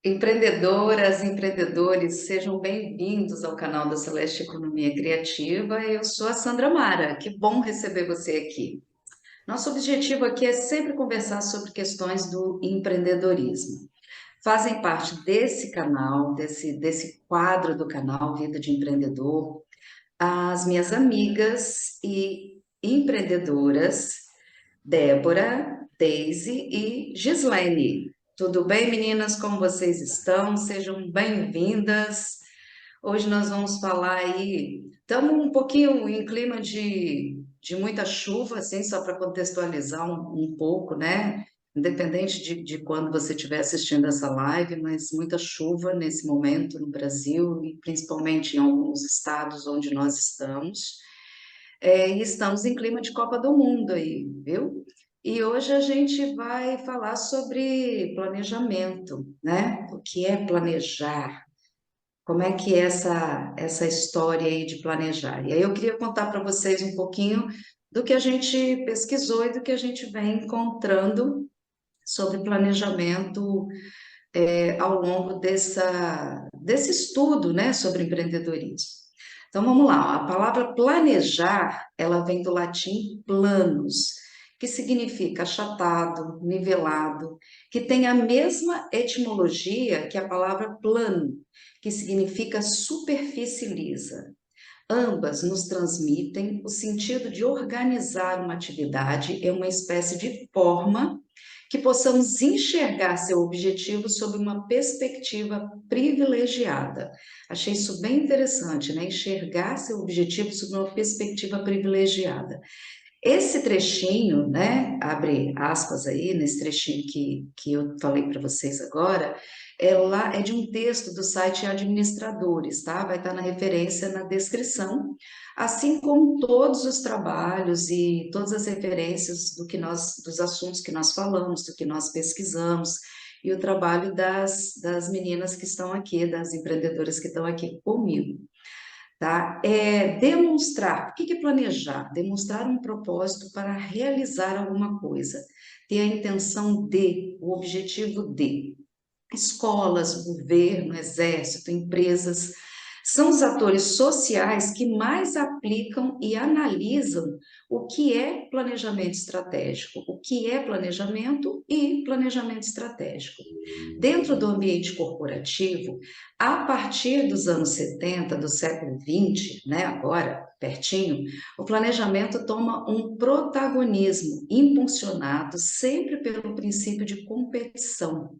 Empreendedoras, empreendedores, sejam bem-vindos ao canal da Celeste Economia Criativa. Eu sou a Sandra Mara, que bom receber você aqui. Nosso objetivo aqui é sempre conversar sobre questões do empreendedorismo. Fazem parte desse canal, desse quadro do canal Vida de Empreendedor, as minhas amigas e empreendedoras, Débora, Daisy e Gislene. Tudo bem, meninas? Como vocês estão? Sejam bem-vindas. Hoje nós vamos falar aí, estamos um pouquinho em clima de muita chuva, assim, só para contextualizar um pouco, né? Independente de quando você estiver assistindo essa live, mas muita chuva nesse momento no Brasil e principalmente em alguns estados onde nós estamos. E estamos em clima de Copa do Mundo aí, viu? E hoje a gente vai falar sobre planejamento, né? O que é planejar? Como é que é essa história aí de planejar? E aí eu queria contar para vocês um pouquinho do que a gente pesquisou e do que a gente vem encontrando sobre planejamento ao longo desse estudo, né, sobre empreendedorismo. Então vamos lá, a palavra planejar, ela vem do latim planus, que significa achatado, nivelado, que tem a mesma etimologia que a palavra plano, que significa superfície lisa. Ambas nos transmitem o sentido de organizar uma atividade em uma espécie de forma que possamos enxergar seu objetivo sob uma perspectiva privilegiada. Achei isso bem interessante, né? Enxergar seu objetivo sob uma perspectiva privilegiada. Esse trechinho, né, abre aspas aí, nesse trechinho que eu falei para vocês agora, é de um texto do site Administradores, tá? Vai estar na referência na descrição, assim como todos os trabalhos e todas as referências dos assuntos que nós falamos, do que nós pesquisamos, e o trabalho das meninas que estão aqui, das empreendedoras que estão aqui comigo. Tá? Demonstrar, o que é planejar? Demonstrar um propósito para realizar alguma coisa, ter a intenção de, o objetivo de. Escolas, governo, exército, empresas, são os atores sociais que mais aplicam e analisam o que é planejamento estratégico, o que é planejamento e planejamento estratégico. Dentro do ambiente corporativo, a partir dos anos 70 do século 20, né, agora pertinho, o planejamento toma um protagonismo impulsionado sempre pelo princípio de competição.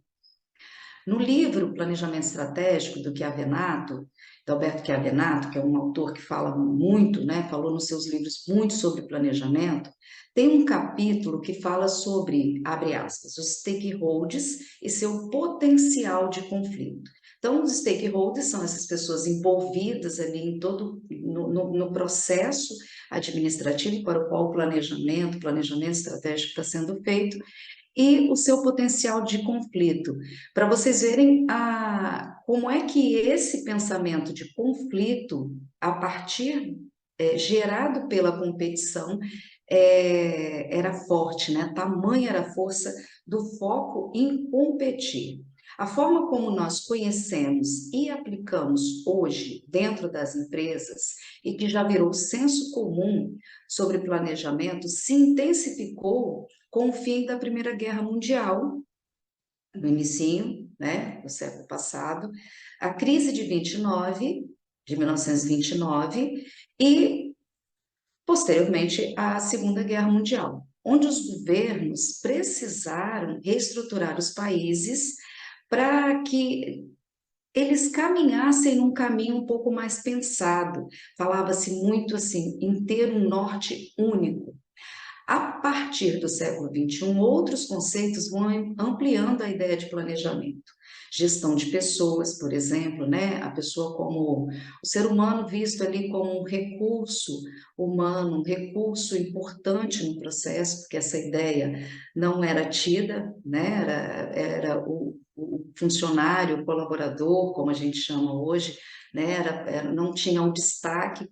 No livro Planejamento Estratégico, do Chiavenato, de Alberto Chiavenato, que é um autor que fala muito, né, falou nos seus livros muito sobre planejamento, tem um capítulo que fala sobre, abre aspas, os stakeholders e seu potencial de conflito. Então, os stakeholders são essas pessoas envolvidas ali em todo no processo administrativo para o qual o planejamento estratégico está sendo feito, e o seu potencial de conflito, para vocês verem como é que esse pensamento de conflito, a partir gerado pela competição, era forte, né? Tamanha era a força do foco em competir. A forma como nós conhecemos e aplicamos hoje dentro das empresas, e que já virou senso comum sobre planejamento, se intensificou com o fim da Primeira Guerra Mundial, no início, né, do século passado, a crise de 29, de 1929, e, posteriormente, a Segunda Guerra Mundial, onde os governos precisaram reestruturar os países para que eles caminhassem num caminho um pouco mais pensado. Falava-se muito assim, em ter um norte único. A partir do século XXI, outros conceitos vão ampliando a ideia de planejamento. Gestão de pessoas, por exemplo, né? A pessoa como o ser humano visto ali como um recurso humano, um recurso importante no processo, porque essa ideia não era tida, né? Era o funcionário, o colaborador, como a gente chama hoje, né? Não tinha um destaque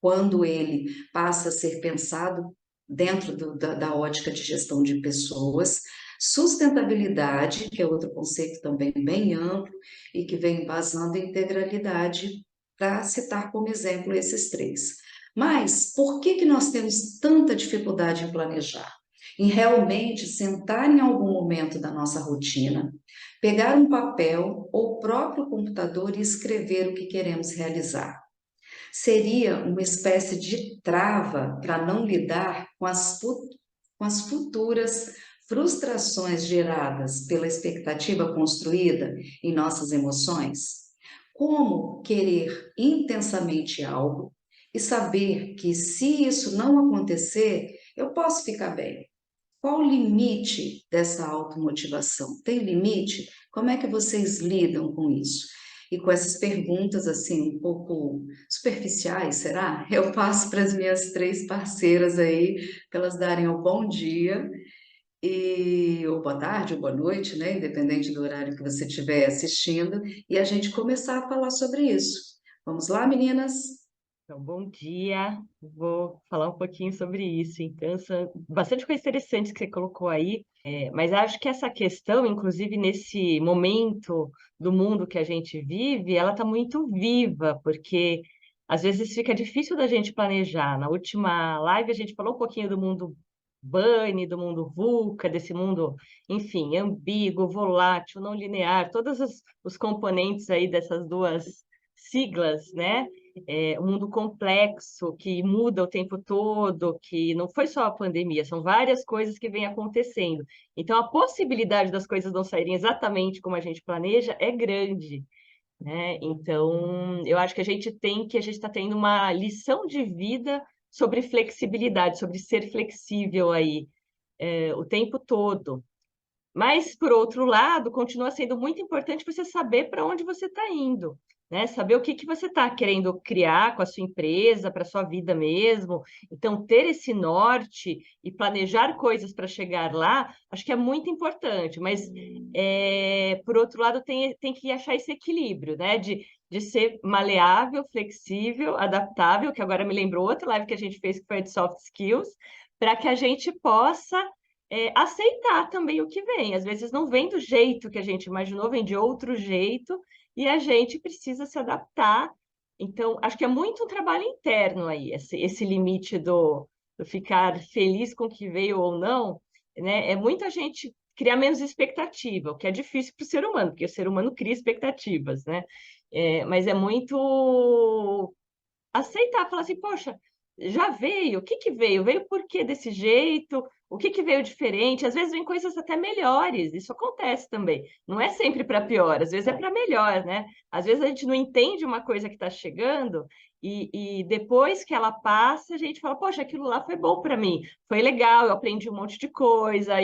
quando ele passa a ser pensado dentro da ótica de gestão de pessoas, Sustentabilidade, que é outro conceito também bem amplo e que vem embasando a integralidade, para citar como exemplo esses três. Mas por que nós temos tanta dificuldade em planejar? Em realmente sentar em algum momento da nossa rotina, pegar um papel ou o próprio computador e escrever o que queremos realizar. Seria uma espécie de trava para não lidar com as futuras frustrações geradas pela expectativa construída em nossas emoções? Como querer intensamente algo e saber que, se isso não acontecer, eu posso ficar bem? Qual o limite dessa automotivação? Tem limite? Como é que vocês lidam com isso? E com essas perguntas assim, um pouco superficiais, será? Eu passo para as minhas três parceiras aí, para elas darem o bom dia, ou boa tarde, ou boa noite, né? Independente do horário que você estiver assistindo, e a gente começar a falar sobre isso. Vamos lá, meninas? Então, bom dia. Vou falar um pouquinho sobre isso. Então, são bastante coisas interessantes que você colocou aí, mas acho que essa questão, inclusive nesse momento do mundo que a gente vive, ela está muito viva, porque às vezes fica difícil da gente planejar. Na última live a gente falou um pouquinho do mundo Bunny, do mundo VUCA, desse mundo, enfim, ambíguo, volátil, não linear, todos os componentes aí dessas duas siglas, né? Um mundo complexo, que muda o tempo todo, que não foi só a pandemia, são várias coisas que vêm acontecendo. Então, a possibilidade das coisas não saírem exatamente como a gente planeja é grande, né? Então, eu acho que a gente está tendo uma lição de vida sobre flexibilidade, sobre ser flexível aí, o tempo todo. Mas, por outro lado, continua sendo muito importante você saber para onde você está indo, né? Saber o que que você está querendo criar com a sua empresa, para a sua vida mesmo. Então, ter esse norte e planejar coisas para chegar lá, acho que é muito importante. Mas, por outro lado, tem que achar esse equilíbrio, né? De ser maleável, flexível, adaptável, que agora me lembrou outra live que a gente fez, que foi de soft skills, para que a gente possa aceitar também o que vem. Às vezes não vem do jeito que a gente imaginou, vem de outro jeito, e a gente precisa se adaptar. Então, acho que é muito um trabalho interno aí, esse limite do ficar feliz com o que veio ou não, né? É muita gente criar menos expectativa, o que é difícil para o ser humano, porque o ser humano cria expectativas, né? Mas é muito aceitar, falar assim, poxa, já veio, o que que veio? Veio por quê desse jeito? O que que veio diferente? Às vezes vem coisas até melhores, isso acontece também. Não é sempre para pior, às vezes é para melhor, né? Às vezes a gente não entende uma coisa que está chegando e depois que ela passa, a gente fala, poxa, aquilo lá foi bom para mim, foi legal, eu aprendi um monte de coisa,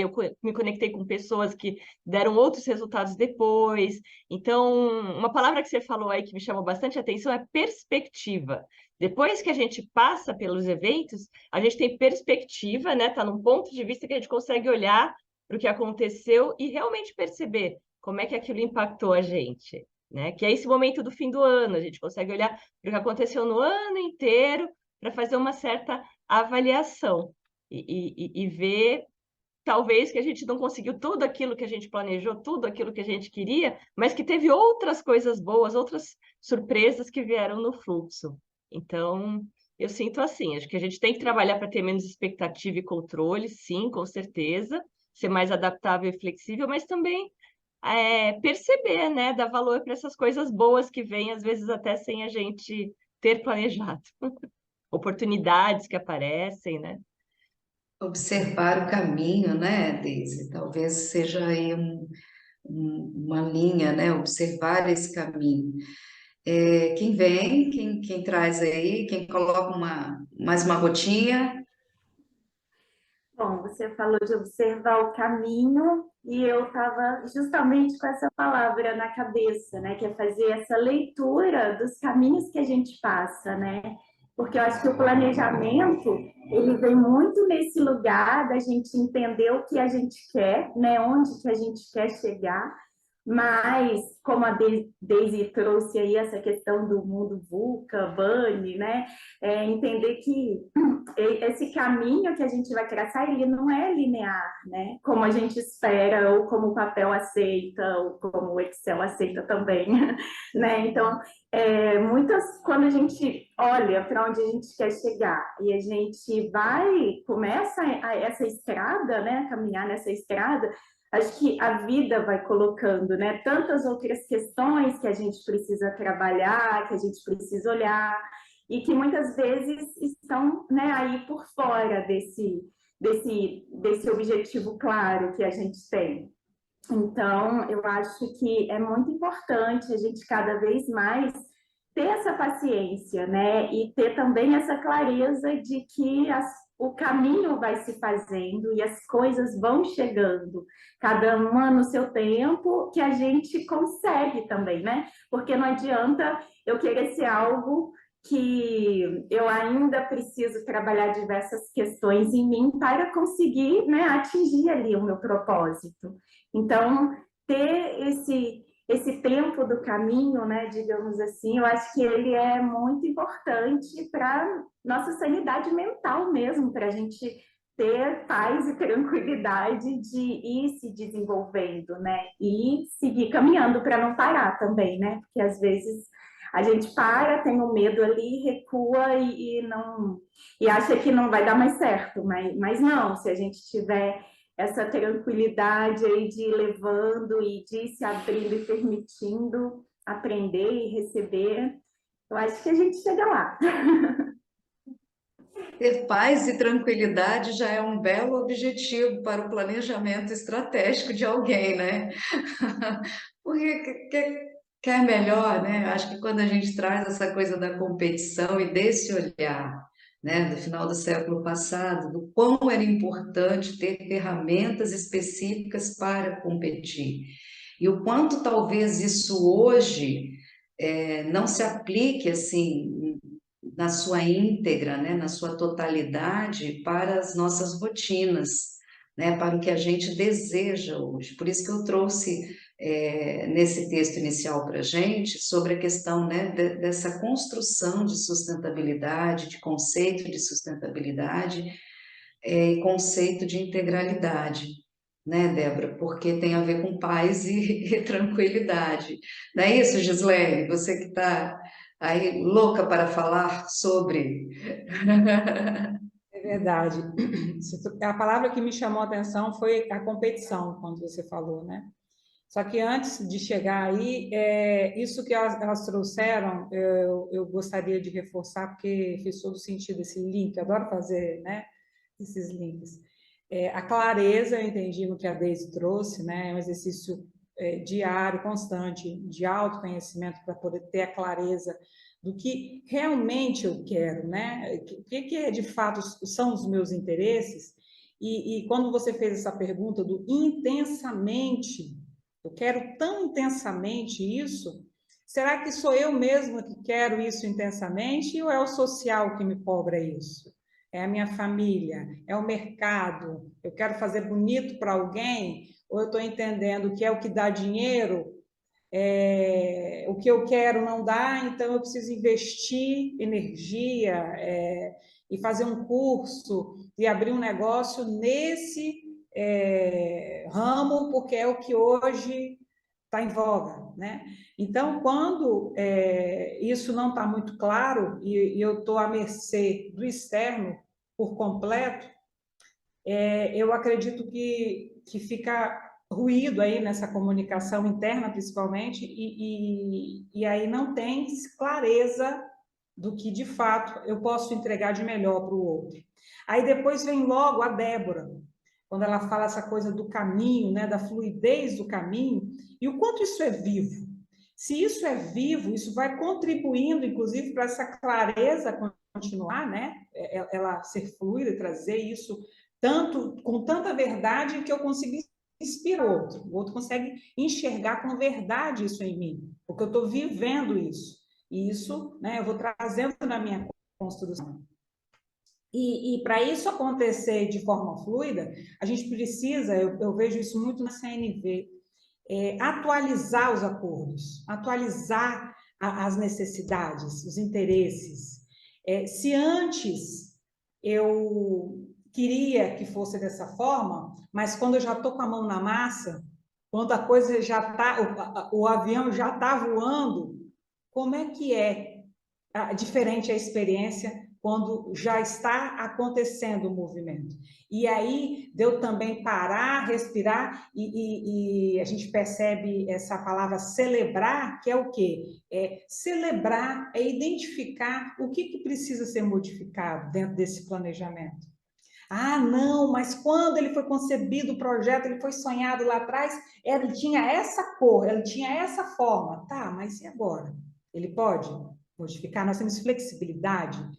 me conectei com pessoas que deram outros resultados depois. Então, uma palavra que você falou aí que me chamou bastante atenção é perspectiva. Depois que a gente passa pelos eventos, a gente tem perspectiva, né? Tá num ponto de vista que a gente consegue olhar para o que aconteceu e realmente perceber como é que aquilo impactou a gente, né? Que é esse momento do fim do ano, a gente consegue olhar para o que aconteceu no ano inteiro para fazer uma certa avaliação e ver talvez que a gente não conseguiu tudo aquilo que a gente planejou, tudo aquilo que a gente queria, mas que teve outras coisas boas, outras surpresas que vieram no fluxo. Então, eu sinto assim, acho que a gente tem que trabalhar para ter menos expectativa e controle, sim, com certeza, ser mais adaptável e flexível, mas também perceber, né, dar valor para essas coisas boas que vêm, às vezes até sem a gente ter planejado. Oportunidades que aparecem, né? Observar o caminho, né, Deise? Talvez seja aí uma linha, né? Observar esse caminho. Quem vem, quem traz aí, quem coloca mais uma gotinha. Bom, você falou de observar o caminho e eu estava justamente com essa palavra na cabeça, né? Que é fazer essa leitura dos caminhos que a gente passa, né? Porque eu acho que o planejamento, ele vem muito nesse lugar da gente entender o que a gente quer, né? Onde que a gente quer chegar, Mas, como a Daisy trouxe aí essa questão do mundo VUCA, Bunny, né? Entender que esse caminho que a gente vai traçar, ele não é linear, né? Como a gente espera, ou como o papel aceita, ou como o Excel aceita também, né? Então, quando a gente olha para onde a gente quer chegar e a gente começa essa estrada, né? Caminhar nessa estrada, acho que a vida vai colocando, né, tantas outras questões que a gente precisa trabalhar, que a gente precisa olhar, e que muitas vezes estão, né, aí por fora desse objetivo claro que a gente tem. Então, eu acho que é muito importante a gente cada vez mais ter essa paciência, né? E ter também essa clareza de que o caminho vai se fazendo e as coisas vão chegando, cada uma no seu tempo, que a gente consegue também, né? Porque não adianta eu querer ser algo que eu ainda preciso trabalhar diversas questões em mim para conseguir, né, atingir ali o meu propósito. Então, ter esse tempo do caminho, né, digamos assim, eu acho que ele é muito importante para nossa sanidade mental mesmo, para a gente ter paz e tranquilidade de ir se desenvolvendo, né, e seguir caminhando para não parar também, né, porque às vezes a gente para, tem um medo ali, recua e acha que não vai dar mais certo, mas não, se a gente tiver essa tranquilidade aí de ir levando e de ir se abrindo e permitindo aprender e receber, eu acho que a gente chega lá. Ter paz e tranquilidade já é um belo objetivo para o planejamento estratégico de alguém, né? Porque quer melhor, né? Acho que quando a gente traz essa coisa da competição e desse olhar, né, do final do século passado, do quão era importante ter ferramentas específicas para competir. E o quanto talvez isso hoje não se aplique assim na sua íntegra, né, na sua totalidade para as nossas rotinas, né, para o que a gente deseja hoje. Por isso que eu trouxe nesse texto inicial para a gente sobre a questão, né, dessa construção de sustentabilidade, de conceito de sustentabilidade e conceito de integralidade. Né, Débora? Porque tem a ver com paz e tranquilidade. Não é isso, Gislene? Você que está aí louca para falar sobre. É verdade. A palavra que me chamou a atenção foi a competição, quando você falou, né? Só que antes de chegar aí, isso que elas trouxeram, eu gostaria de reforçar, porque fez todo sentido esse link, eu adoro fazer, né, esses links. A clareza, eu entendi no que a Deise trouxe, né, é um exercício diário, constante, de autoconhecimento, para poder ter a clareza do que realmente eu quero, né, o que de fato são os meus interesses, e quando você fez essa pergunta do intensamente, eu quero tão intensamente isso, será que sou eu mesma que quero isso intensamente ou é o social que me cobra isso? É a minha família? É o mercado? Eu quero fazer bonito para alguém? Ou eu estou entendendo que é o que dá dinheiro? O que eu quero não dá, então eu preciso investir energia e fazer um curso e abrir um negócio nesse ramo, porque é o que hoje está em voga, né? Então, quando isso não está muito claro e eu estou à mercê do externo por completo, eu acredito que fica ruído aí nessa comunicação interna, principalmente, e aí não tem clareza do que, de fato, eu posso entregar de melhor para o outro. Aí depois vem logo a Débora, quando ela fala essa coisa do caminho, né, da fluidez do caminho, e o quanto isso é vivo. Se isso é vivo, isso vai contribuindo, inclusive, para essa clareza continuar, né, ela ser fluida, trazer isso com tanta verdade que eu consigo inspirar o outro consegue enxergar com verdade isso em mim, porque eu estou vivendo isso, e isso, né, eu vou trazendo na minha construção. E para isso acontecer de forma fluida, a gente precisa, eu vejo isso muito na CNV, atualizar os acordos, atualizar as necessidades, os interesses. Se antes eu queria que fosse dessa forma, mas quando eu já estou com a mão na massa, quando a coisa já está, o avião já está voando, como é que é diferente a experiência quando já está acontecendo o movimento? E aí deu também parar, respirar, e a gente percebe essa palavra celebrar, que é o quê? Celebrar, identificar o que precisa ser modificado dentro desse planejamento. Ah, não, mas quando ele foi concebido o projeto, ele foi sonhado lá atrás, ele tinha essa cor, ele tinha essa forma. Tá, mas e agora? Ele pode modificar? Nós temos flexibilidade para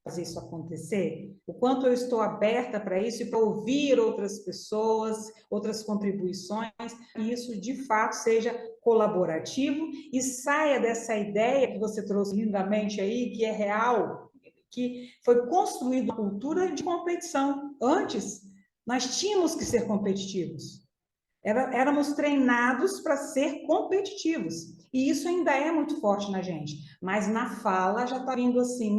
fazer isso acontecer? O quanto eu estou aberta para isso e para ouvir outras pessoas, outras contribuições, e isso de fato seja colaborativo e saia dessa ideia que você trouxe lindamente aí, que é real, que foi construída uma cultura de competição. Antes, nós tínhamos que ser competitivos. Éramos treinados para ser competitivos. E isso ainda é muito forte na gente. Mas na fala já está vindo assim,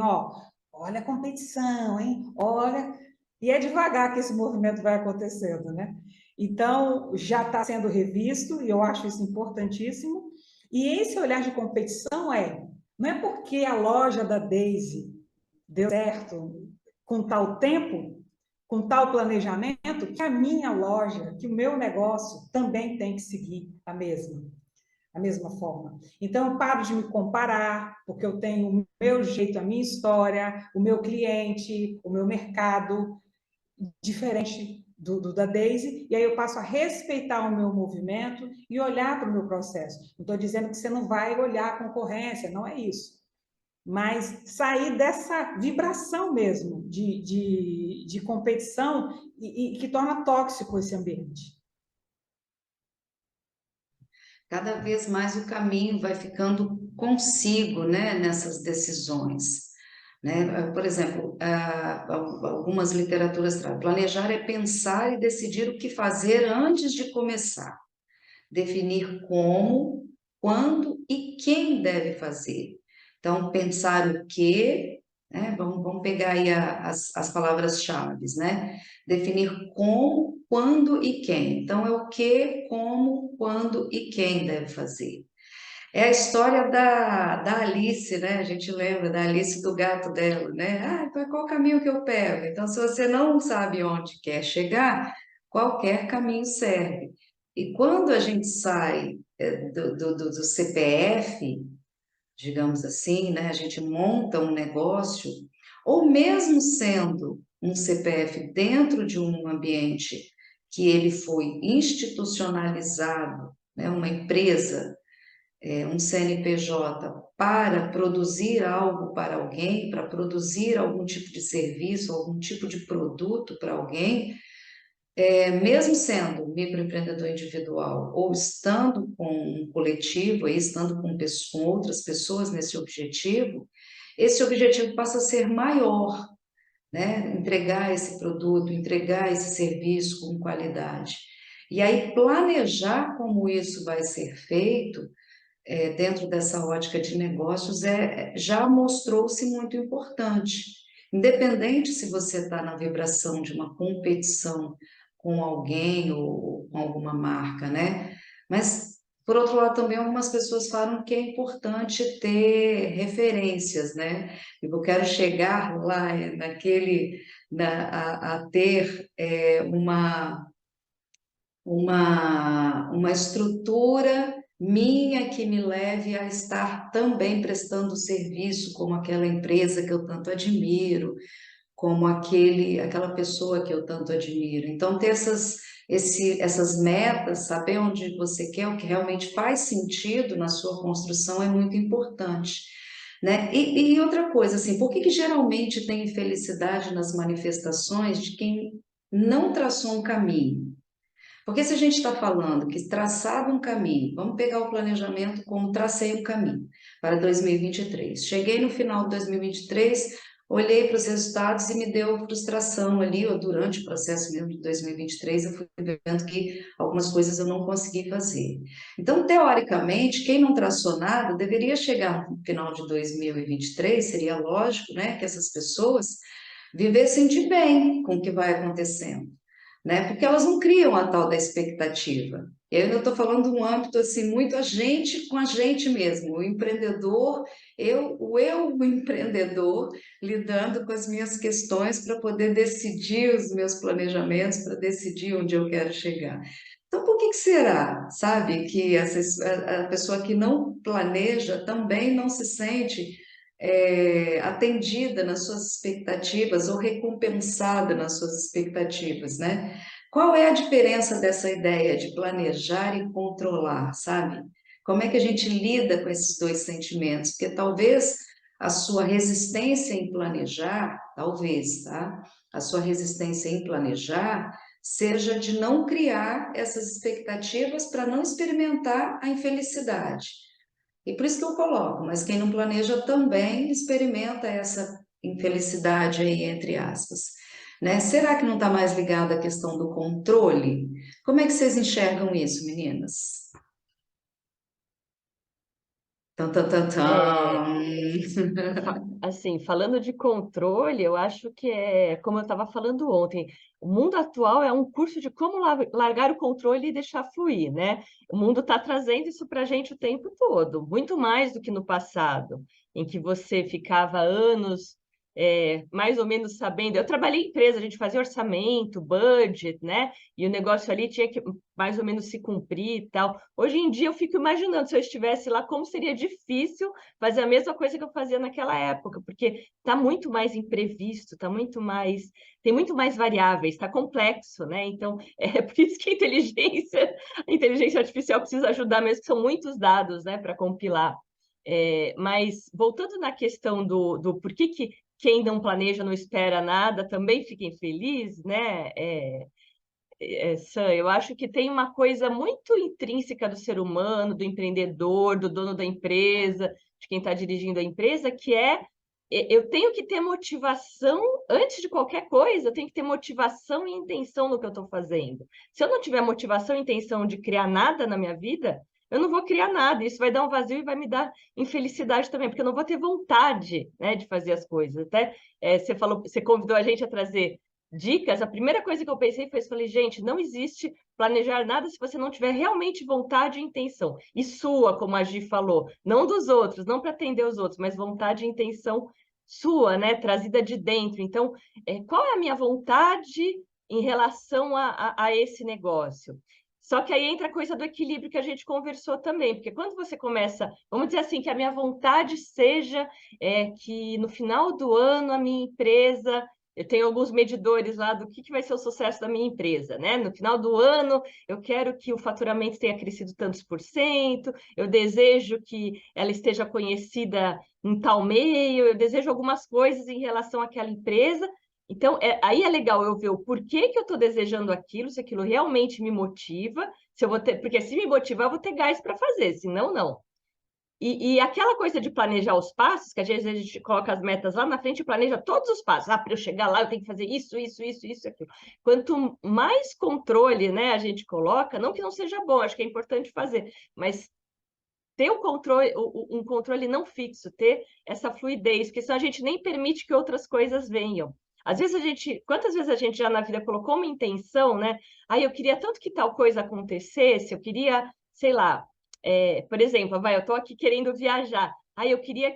olha a competição, hein? Olha... E é devagar que esse movimento vai acontecendo, né? Então, já está sendo revisto, e eu acho isso importantíssimo. E esse olhar de competição não é porque a loja da Daisy deu certo com tal tempo, com tal planejamento, que a minha loja, que o meu negócio também tem que seguir a mesma forma. Então, eu paro de me comparar, porque eu tenho o meu jeito, a minha história, o meu cliente, o meu mercado, diferente do da Daisy, e aí eu passo a respeitar o meu movimento e olhar para o meu processo. Não estou dizendo que você não vai olhar a concorrência, não é isso. Mas sair dessa vibração mesmo de competição e que torna tóxico esse ambiente. Cada vez mais o caminho vai ficando consigo, né, nessas decisões. Né? Por exemplo, algumas literaturas trazem, planejar é pensar e decidir o que fazer antes de começar, definir como, quando e quem deve fazer. Então, pensar o que, né? Vamos pegar aí as palavras-chave, né? Definir como, quando e quem. Então, é o que, como, quando e quem deve fazer. É a história da Alice, né? A gente lembra da Alice do gato dela, né? Ah, para qual caminho que eu pego? Então, se você não sabe onde quer chegar, qualquer caminho serve. E quando a gente sai do CPF, digamos assim, né? A gente monta um negócio, ou mesmo sendo um CPF dentro de um ambiente que ele foi institucionalizado, né? Uma empresa, um CNPJ para produzir algo para alguém, para produzir algum tipo de serviço, algum tipo de produto para alguém, mesmo sendo microempreendedor individual ou estando com um coletivo, aí, estando com outras pessoas nesse objetivo, esse objetivo passa a ser maior, né? Entregar esse produto, entregar esse serviço com qualidade. E aí planejar como isso vai ser feito dentro dessa ótica de negócios já mostrou-se muito importante. Independente se você está na vibração de uma competição com alguém ou com alguma marca, né? Mas, por outro lado, também algumas pessoas falam que é importante ter referências, né? Eu quero chegar lá a ter uma estrutura minha que me leve a estar também prestando serviço como aquela empresa que eu tanto admiro, como aquela pessoa que eu tanto admiro. Então, ter essas metas, saber onde você quer, o que realmente faz sentido na sua construção é muito importante. Né? E outra coisa, assim, por que geralmente tem infelicidade nas manifestações de quem não traçou um caminho? Porque se a gente está falando que traçado um caminho, vamos pegar o planejamento como tracei um caminho para 2023. Cheguei no final de 2023, olhei para os resultados e me deu frustração ali, ou durante o processo mesmo de 2023, eu fui vendo que algumas coisas eu não consegui fazer. Então, teoricamente, quem não traçou nada deveria chegar no final de 2023, seria lógico, né, que essas pessoas vivessem de bem com o que vai acontecendo, né? Porque elas não criam a tal da expectativa. Eu ainda estou falando de um âmbito assim, muito a gente com a gente mesmo, o empreendedor, o empreendedor, lidando com as minhas questões para poder decidir os meus planejamentos, para decidir onde eu quero chegar. Então, por que que será, sabe, que a pessoa que não planeja também não se sente atendida nas suas expectativas ou recompensada nas suas expectativas, né? Qual é a diferença dessa ideia de planejar e controlar, sabe? Como é que a gente lida com esses dois sentimentos? Porque talvez a sua resistência em planejar, talvez, tá? A sua resistência em planejar seja de não criar essas expectativas para não experimentar a infelicidade. E por isso que eu coloco, mas quem não planeja também experimenta essa infelicidade aí, entre aspas. Né? Será que não está mais ligado à questão do controle? Como é que vocês enxergam isso, meninas? Tan, tan, tan, É, tan. assim, falando de controle, eu acho que é, como eu estava falando ontem, o mundo atual é um curso de como largar o controle e deixar fluir, né? O mundo está trazendo isso para a gente o tempo todo, muito mais do que no passado, em que você ficava anos, mais ou menos sabendo. Eu trabalhei em empresa, a gente fazia orçamento, budget, né? E o negócio ali tinha que mais ou menos se cumprir e tal. Hoje em dia eu fico imaginando se eu estivesse lá, como seria difícil fazer a mesma coisa que eu fazia naquela época, porque está muito mais imprevisto, tem muito mais variáveis, está complexo, né? Então, é por isso que a inteligência artificial precisa ajudar mesmo, que são muitos dados, né, para compilar. Mas voltando na questão do por que quem não planeja não espera nada, também fica infeliz, né? Sam, eu acho que tem uma coisa muito intrínseca do ser humano, do empreendedor, do dono da empresa, de quem está dirigindo a empresa, que eu tenho que ter motivação, antes de qualquer coisa, eu tenho que ter motivação e intenção no que eu estou fazendo. Se eu não tiver motivação e intenção de criar nada na minha vida, eu não vou criar nada. Isso vai dar um vazio e vai me dar infelicidade também, porque eu não vou ter vontade, né, de fazer as coisas. Até você convidou a gente a trazer dicas. A primeira coisa que eu pensei foi, falei, gente, não existe planejar nada se você não tiver realmente vontade e intenção. E sua, como a Gi falou, não dos outros, não para atender os outros, mas vontade e intenção sua, né, trazida de dentro. Então, qual é a minha vontade em relação a esse negócio? Só que aí entra a coisa do equilíbrio que a gente conversou também, porque quando você começa, vamos dizer assim, que a minha vontade seja que no final do ano a minha empresa, eu tenho alguns medidores lá do que vai ser o sucesso da minha empresa, né? No final do ano, eu quero que o faturamento tenha crescido tantos por cento, eu desejo que ela esteja conhecida em tal meio, eu desejo algumas coisas em relação àquela empresa. Então, aí é legal eu ver o porquê que eu estou desejando aquilo, se aquilo realmente me motiva, se eu vou ter, porque se me motivar, eu vou ter gás para fazer, senão não. E aquela coisa de planejar os passos, que às vezes a gente coloca as metas lá na frente e planeja todos os passos. Ah, para eu chegar lá, eu tenho que fazer isso, isso, isso, isso, aquilo. Quanto mais controle, né, a gente coloca, não que não seja bom, acho que é importante fazer, mas ter um controle não fixo, ter essa fluidez, porque senão a gente nem permite que outras coisas venham. Às vezes quantas vezes a gente já na vida colocou uma intenção, né? Ah, eu queria tanto que tal coisa acontecesse, eu queria, sei lá, por exemplo, eu estou aqui querendo viajar. Ah, eu queria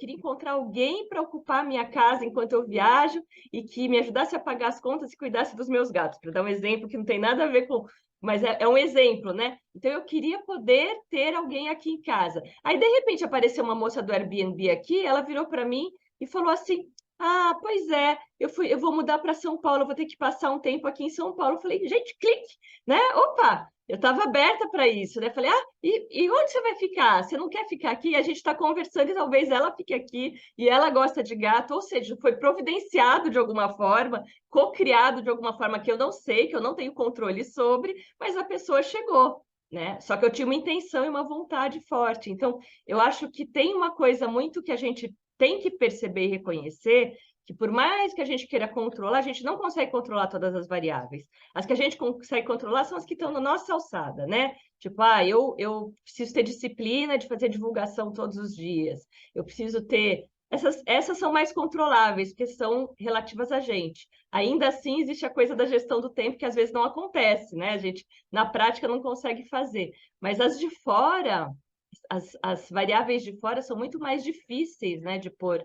encontrar alguém para ocupar a minha casa enquanto eu viajo e que me ajudasse a pagar as contas e cuidasse dos meus gatos, para dar um exemplo que não tem nada a ver com, mas é um exemplo, né? Então eu queria poder ter alguém aqui em casa. Aí de repente apareceu uma moça do Airbnb aqui, ela virou para mim e falou assim: "Ah, pois é, eu vou mudar para São Paulo, eu vou ter que passar um tempo aqui em São Paulo". Eu falei: "Gente, clique, né? Opa, eu estava aberta para isso, né?" Falei: "Ah, e onde você vai ficar? Você não quer ficar aqui? A gente está conversando e talvez ela fique aqui e ela gosta de gato", ou seja, foi providenciado de alguma forma, co-criado de alguma forma que eu não sei, que eu não tenho controle sobre, mas a pessoa chegou, né? Só que eu tinha uma intenção e uma vontade forte. Então, eu acho que tem uma coisa muito que a gente tem que perceber e reconhecer que por mais que a gente queira controlar, a gente não consegue controlar todas as variáveis. As que a gente consegue controlar são as que estão na nossa alçada, né? Tipo, eu preciso ter disciplina de fazer divulgação todos os dias. Eu preciso ter... Essas são mais controláveis, porque são relativas a gente. Ainda assim, existe a coisa da gestão do tempo, que às vezes não acontece, né? A gente, na prática, não consegue fazer. Mas as de fora, as variáveis de fora são muito mais difíceis, né, de pôr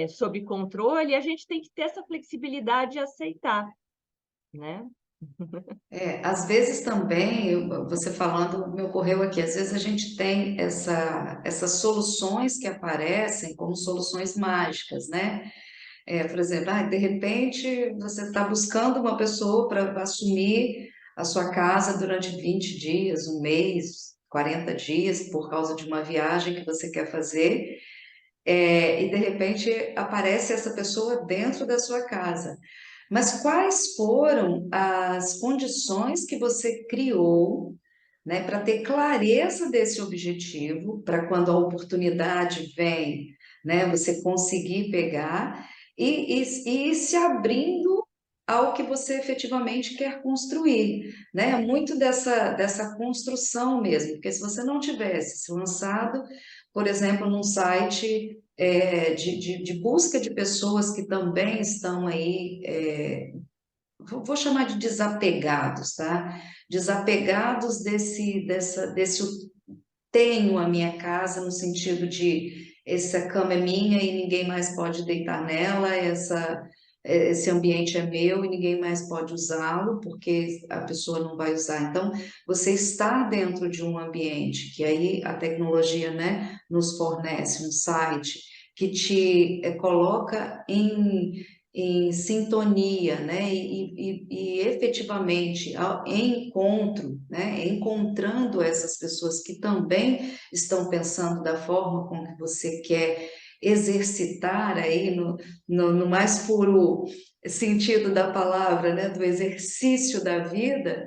sob controle, e a gente tem que ter essa flexibilidade e aceitar, né? Às vezes também, você falando, me ocorreu aqui, às vezes a gente tem essas soluções que aparecem como soluções mágicas, né? Por exemplo, de repente você está buscando uma pessoa para assumir a sua casa durante 20 dias, um mês, 40 dias, por causa de uma viagem que você quer fazer, e de repente aparece essa pessoa dentro da sua casa. Mas quais foram as condições que você criou, né, para ter clareza desse objetivo, para quando a oportunidade vem, né, você conseguir pegar e ir se abrindo ao que você efetivamente quer construir, né? Muito dessa construção mesmo, porque se você não tivesse se lançado, por exemplo, num site de busca de pessoas que também estão aí, vou chamar de desapegados, tá? Desapegados desse tenho a minha casa, no sentido de essa cama é minha e ninguém mais pode deitar nela, esse ambiente é meu e ninguém mais pode usá-lo, porque a pessoa não vai usar. Então, você está dentro de um ambiente que aí a tecnologia, né, nos fornece um site que te coloca em sintonia, né? E efetivamente em encontro, né? Encontrando essas pessoas que também estão pensando da forma com que você quer exercitar aí no mais puro sentido da palavra, né? Do exercício da vida,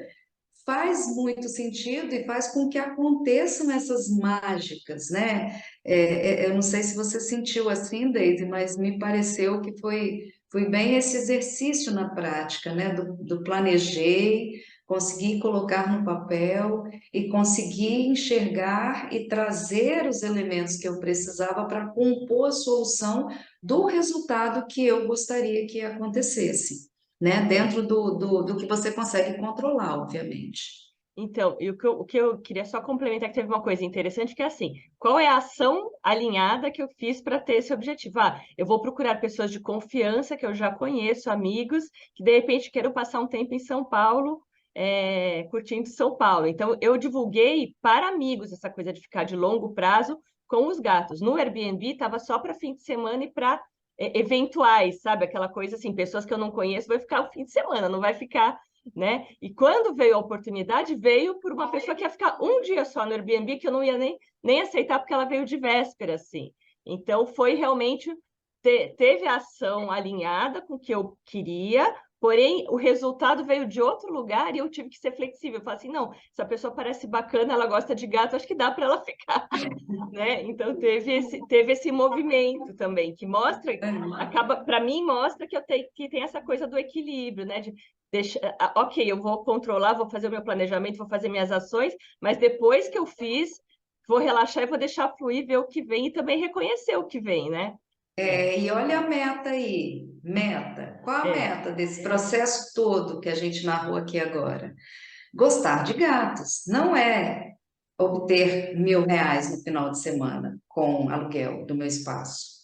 faz muito sentido e faz com que aconteçam essas mágicas, né? Eu não sei se você sentiu assim, Deise, mas me pareceu que foi bem esse exercício na prática, né? Do planejei, consegui colocar no papel e consegui enxergar e trazer os elementos que eu precisava para compor a solução do resultado que eu gostaria que acontecesse, né? Dentro do que você consegue controlar, obviamente. Então, e o que eu queria só complementar, que teve uma coisa interessante, que é assim, qual é a ação alinhada que eu fiz para ter esse objetivo? Eu vou procurar pessoas de confiança, que eu já conheço, amigos, que de repente quero passar um tempo em São Paulo, curtindo São Paulo. Então, eu divulguei para amigos essa coisa de ficar de longo prazo com os gatos. No Airbnb, estava só para fim de semana e para eventuais, sabe? Aquela coisa assim, pessoas que eu não conheço, vai ficar o fim de semana, não vai ficar, né? E quando veio a oportunidade, veio por uma pessoa que ia ficar um dia só no Airbnb, que eu não ia nem aceitar, porque ela veio de véspera, assim. Então, foi realmente... Teve a ação alinhada com o que eu queria, porém, o resultado veio de outro lugar e eu tive que ser flexível. Eu falei assim, não, essa pessoa parece bacana, ela gosta de gato, acho que dá para ela ficar, né? Então, teve esse movimento também, que mostra, para mim, mostra que que tem essa coisa do equilíbrio, né? De ok, eu vou controlar, vou fazer o meu planejamento, vou fazer minhas ações, mas depois que eu fiz, vou relaxar e vou deixar fluir, ver o que vem e também reconhecer o que vem, né? E olha a meta aí, meta. Qual a É. meta desse processo todo que a gente narrou aqui agora? Gostar de gatos. Não é obter R$ 1.000 no final de semana com aluguel do meu espaço.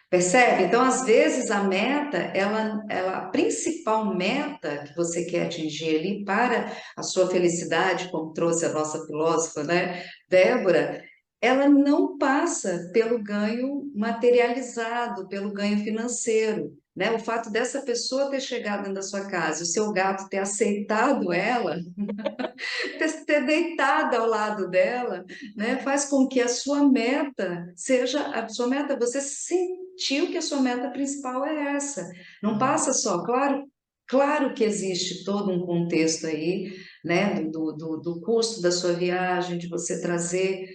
Percebe? Então, às vezes, a meta, a principal meta que você quer atingir ali para a sua felicidade, como trouxe a nossa filósofa, né, Débora, ela não passa pelo ganho materializado, pelo ganho financeiro, né? O fato dessa pessoa ter chegado dentro da sua casa, o seu gato ter aceitado ela, ter deitado ao lado dela, né, faz com que a sua meta seja a sua meta, você sentiu que a sua meta principal é essa. Não passa só, claro que existe todo um contexto aí, né, do custo da sua viagem, de você trazer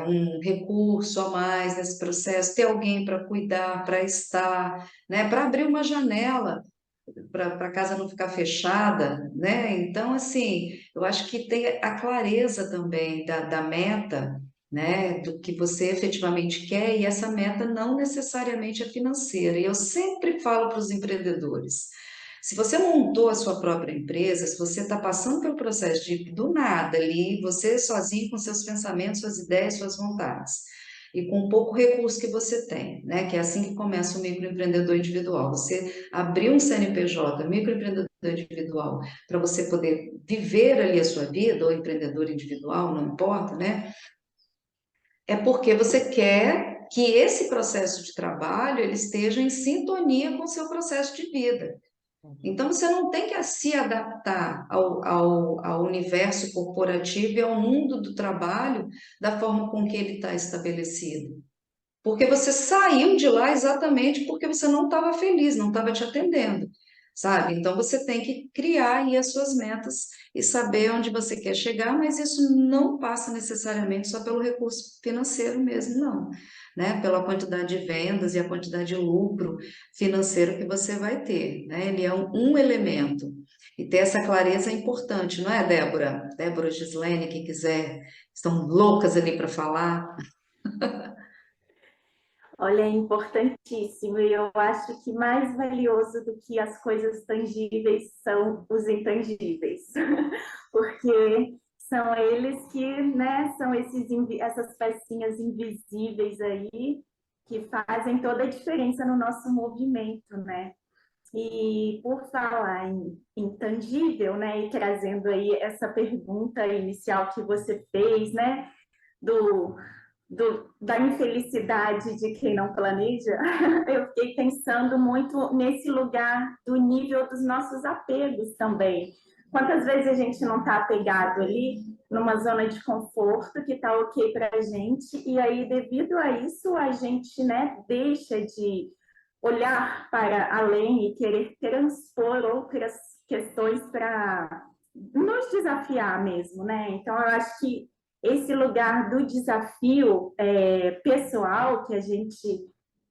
um recurso a mais nesse processo, ter alguém para cuidar, para estar, né, para abrir uma janela para a casa não ficar fechada, né? Então, assim, eu acho que tem a clareza também da meta, né? Do que você efetivamente quer, e essa meta não necessariamente é financeira. E eu sempre falo para os empreendedores: se você montou a sua própria empresa, se você está passando pelo processo de, do nada ali, você sozinho com seus pensamentos, suas ideias, suas vontades, e com pouco recurso que você tem, né? Que é assim que começa o microempreendedor individual. Você abrir um CNPJ, microempreendedor individual, para você poder viver ali a sua vida, ou empreendedor individual, não importa, né? É porque você quer que esse processo de trabalho ele esteja em sintonia com o seu processo de vida. Então, você não tem que se adaptar ao universo corporativo e ao mundo do trabalho da forma com que ele está estabelecido. Porque você saiu de lá exatamente porque você não estava feliz, não estava te atendendo, sabe? Então você tem que criar aí as suas metas e saber onde você quer chegar, mas isso não passa necessariamente só pelo recurso financeiro mesmo, não, né? Pela quantidade de vendas e a quantidade de lucro financeiro que você vai ter, né? Ele é um elemento. E ter essa clareza é importante, não é, Débora? Débora, Gislene, quem quiser, estão loucas ali para falar. Olha, é importantíssimo, e eu acho que mais valioso do que as coisas tangíveis são os intangíveis, porque são eles que, né, são essas pecinhas invisíveis aí que fazem toda a diferença no nosso movimento, né? E por falar em intangível, né, e trazendo aí essa pergunta inicial que você fez, né, do da infelicidade de quem não planeja, eu fiquei pensando muito nesse lugar do nível dos nossos apegos também. Quantas vezes a gente não está apegado ali numa zona de conforto que está ok para a gente, e aí, devido a isso, a gente, né, deixa de olhar para além e querer transpor outras questões para nos desafiar mesmo, né? Então, eu acho que esse lugar do desafio pessoal que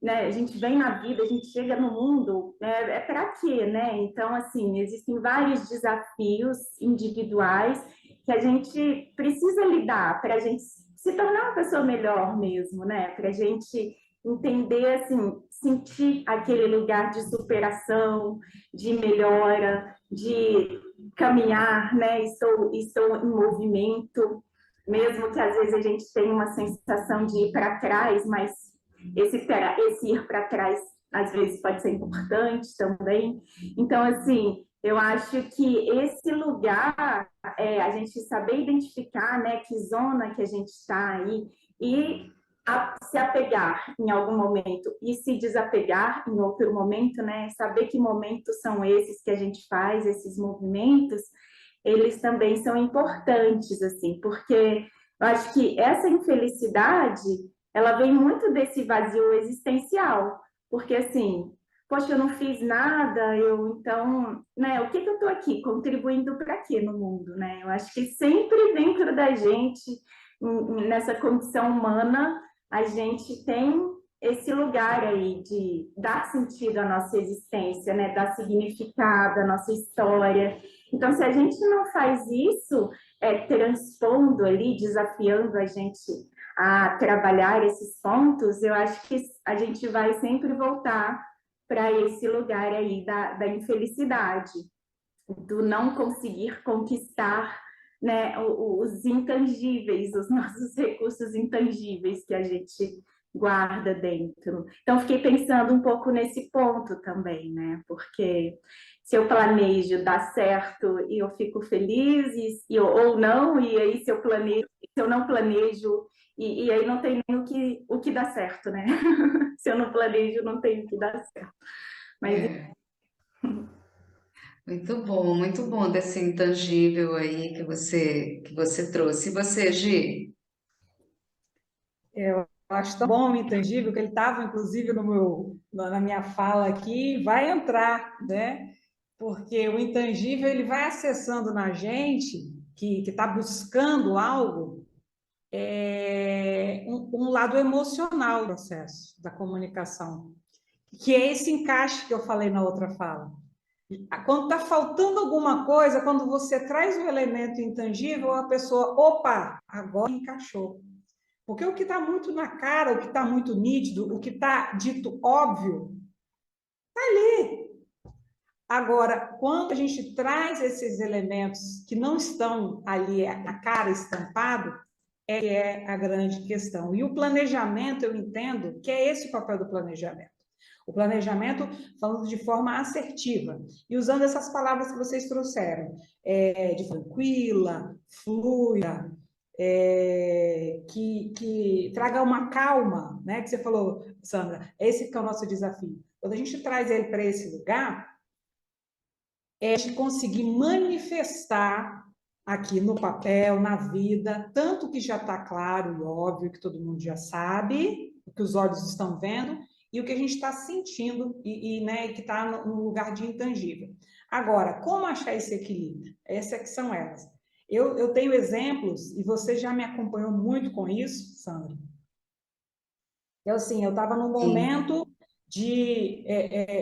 né, a gente vem na vida, a gente chega no mundo, é para quê, né? Então, assim, existem vários desafios individuais que a gente precisa lidar para a gente se tornar uma pessoa melhor mesmo, né? Para a gente entender, assim, sentir aquele lugar de superação, de melhora, de caminhar, né? Estou em movimento, mesmo que às vezes a gente tenha uma sensação de ir para trás, mas esse ir para trás às vezes pode ser importante também. Então, assim, eu acho que esse lugar, a gente saber identificar, né, que zona que a gente está aí e se apegar em algum momento e se desapegar em outro momento, né, saber que momentos são esses que a gente faz, esses movimentos, eles também são importantes, assim, porque eu acho que essa infelicidade, ela vem muito desse vazio existencial, porque assim, poxa, eu não fiz nada, então, né, o que eu estou aqui contribuindo para quê no mundo, né? Eu acho que sempre dentro da gente, nessa condição humana, a gente tem esse lugar aí de dar sentido à nossa existência, né? Dar significado à nossa história. Então, se a gente não faz isso, transpondo ali, desafiando a gente a trabalhar esses pontos, eu acho que a gente vai sempre voltar para esse lugar aí da infelicidade, do não conseguir conquistar, né, os intangíveis, os nossos recursos intangíveis que a gente guarda dentro. Então, fiquei pensando um pouco nesse ponto também, né? Porque se eu planejo, dá certo e eu fico feliz, ou não, e aí se eu não planejo, e aí não tem nem o que dá certo, né? Se eu não planejo, não tem o que dar certo. Mas É. Muito bom desse intangível aí que você trouxe. E você, Gi? Eu acho tão bom o intangível que ele estava, inclusive, na minha fala aqui, vai entrar, né? Porque o intangível ele vai acessando na gente que está buscando algo, um lado emocional do processo da comunicação, que é esse encaixe que eu falei na outra fala. Quando está faltando alguma coisa, quando você traz um elemento intangível, a pessoa, opa, agora encaixou. Porque o que está muito na cara, o que está muito nítido, o que está dito óbvio, está ali. Agora, quando a gente traz esses elementos que não estão ali, a cara estampado, é a grande questão. E o planejamento, eu entendo que é esse o papel do planejamento. O planejamento falando de forma assertiva e usando essas palavras que vocês trouxeram, de tranquila, fluida, que traga uma calma, né? Que você falou, Sandra, esse que é o nosso desafio. Quando a gente traz ele para esse lugar, é de conseguir manifestar aqui no papel, na vida, tanto que já está claro e óbvio, que todo mundo já sabe, o que os olhos estão vendo, e o que a gente está sentindo, né, que está no lugar de intangível. Agora, como achar esse equilíbrio? Essas que são elas. Eu tenho exemplos, e você já me acompanhou muito com isso, Sandra. Eu, assim, eu estava num momento de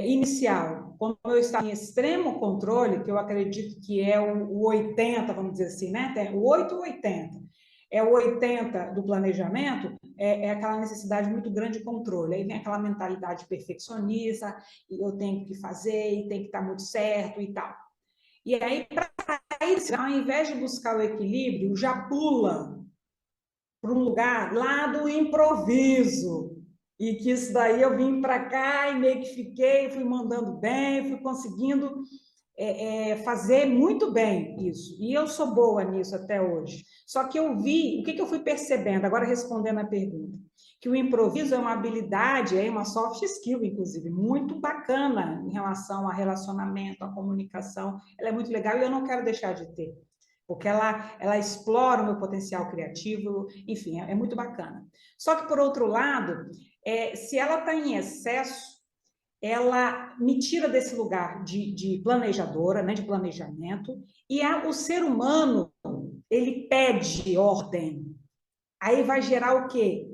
inicial, quando eu estava em extremo controle, que eu acredito que é o 80, vamos dizer assim, né? O 8 ou 80. É o 80 do planejamento, é aquela necessidade muito grande de controle. Aí vem aquela mentalidade perfeccionista, e eu tenho que fazer, e tem que estar muito certo e tal. E aí, ao invés de buscar o equilíbrio, já pula para um lugar lá do improviso. E que isso daí eu vim para cá e meio que fiquei, fui mandando bem, fui conseguindo fazer muito bem isso. E eu sou boa nisso até hoje. Só que eu vi, o que eu fui percebendo, agora respondendo a pergunta, que o improviso é uma habilidade, é uma soft skill, inclusive, muito bacana em relação a relacionamento, a comunicação. Ela é muito legal e eu não quero deixar de ter. Porque ela explora o meu potencial criativo, enfim, é muito bacana. Só que, por outro lado, se ela está em excesso, ela me tira desse lugar de planejadora, né, de planejamento, e o ser humano, ele pede ordem. Aí vai gerar o quê?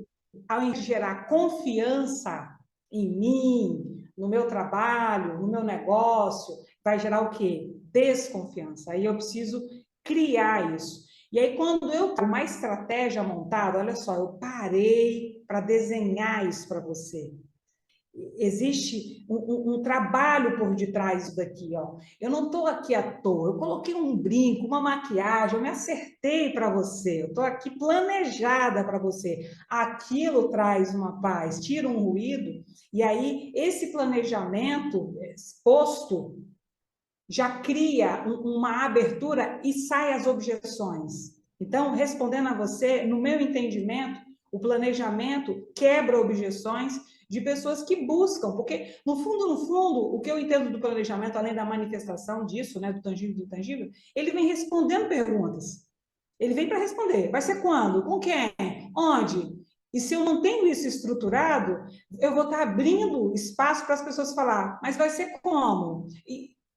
Ao invés de gerar confiança em mim, no meu trabalho, no meu negócio, vai gerar o quê? Desconfiança. Aí eu preciso criar isso. E aí, quando eu tenho uma estratégia montada, olha só, eu parei para desenhar isso para você. Existe um trabalho por detrás disso daqui, ó. Eu não estou aqui à toa, eu coloquei um brinco, uma maquiagem, eu me acertei para você, eu estou aqui planejada para você. Aquilo traz uma paz, tira um ruído, e aí esse planejamento posto já cria uma abertura e sai as objeções. Então, respondendo a você, no meu entendimento, o planejamento quebra objeções de pessoas que buscam, porque, no fundo, o que eu entendo do planejamento, além da manifestação disso, né, do tangível e do intangível, ele vem respondendo perguntas. Ele vem para responder. Vai ser quando? Com quem? Onde? E se eu não tenho isso estruturado, eu vou estar abrindo espaço para as pessoas falar, mas vai ser como?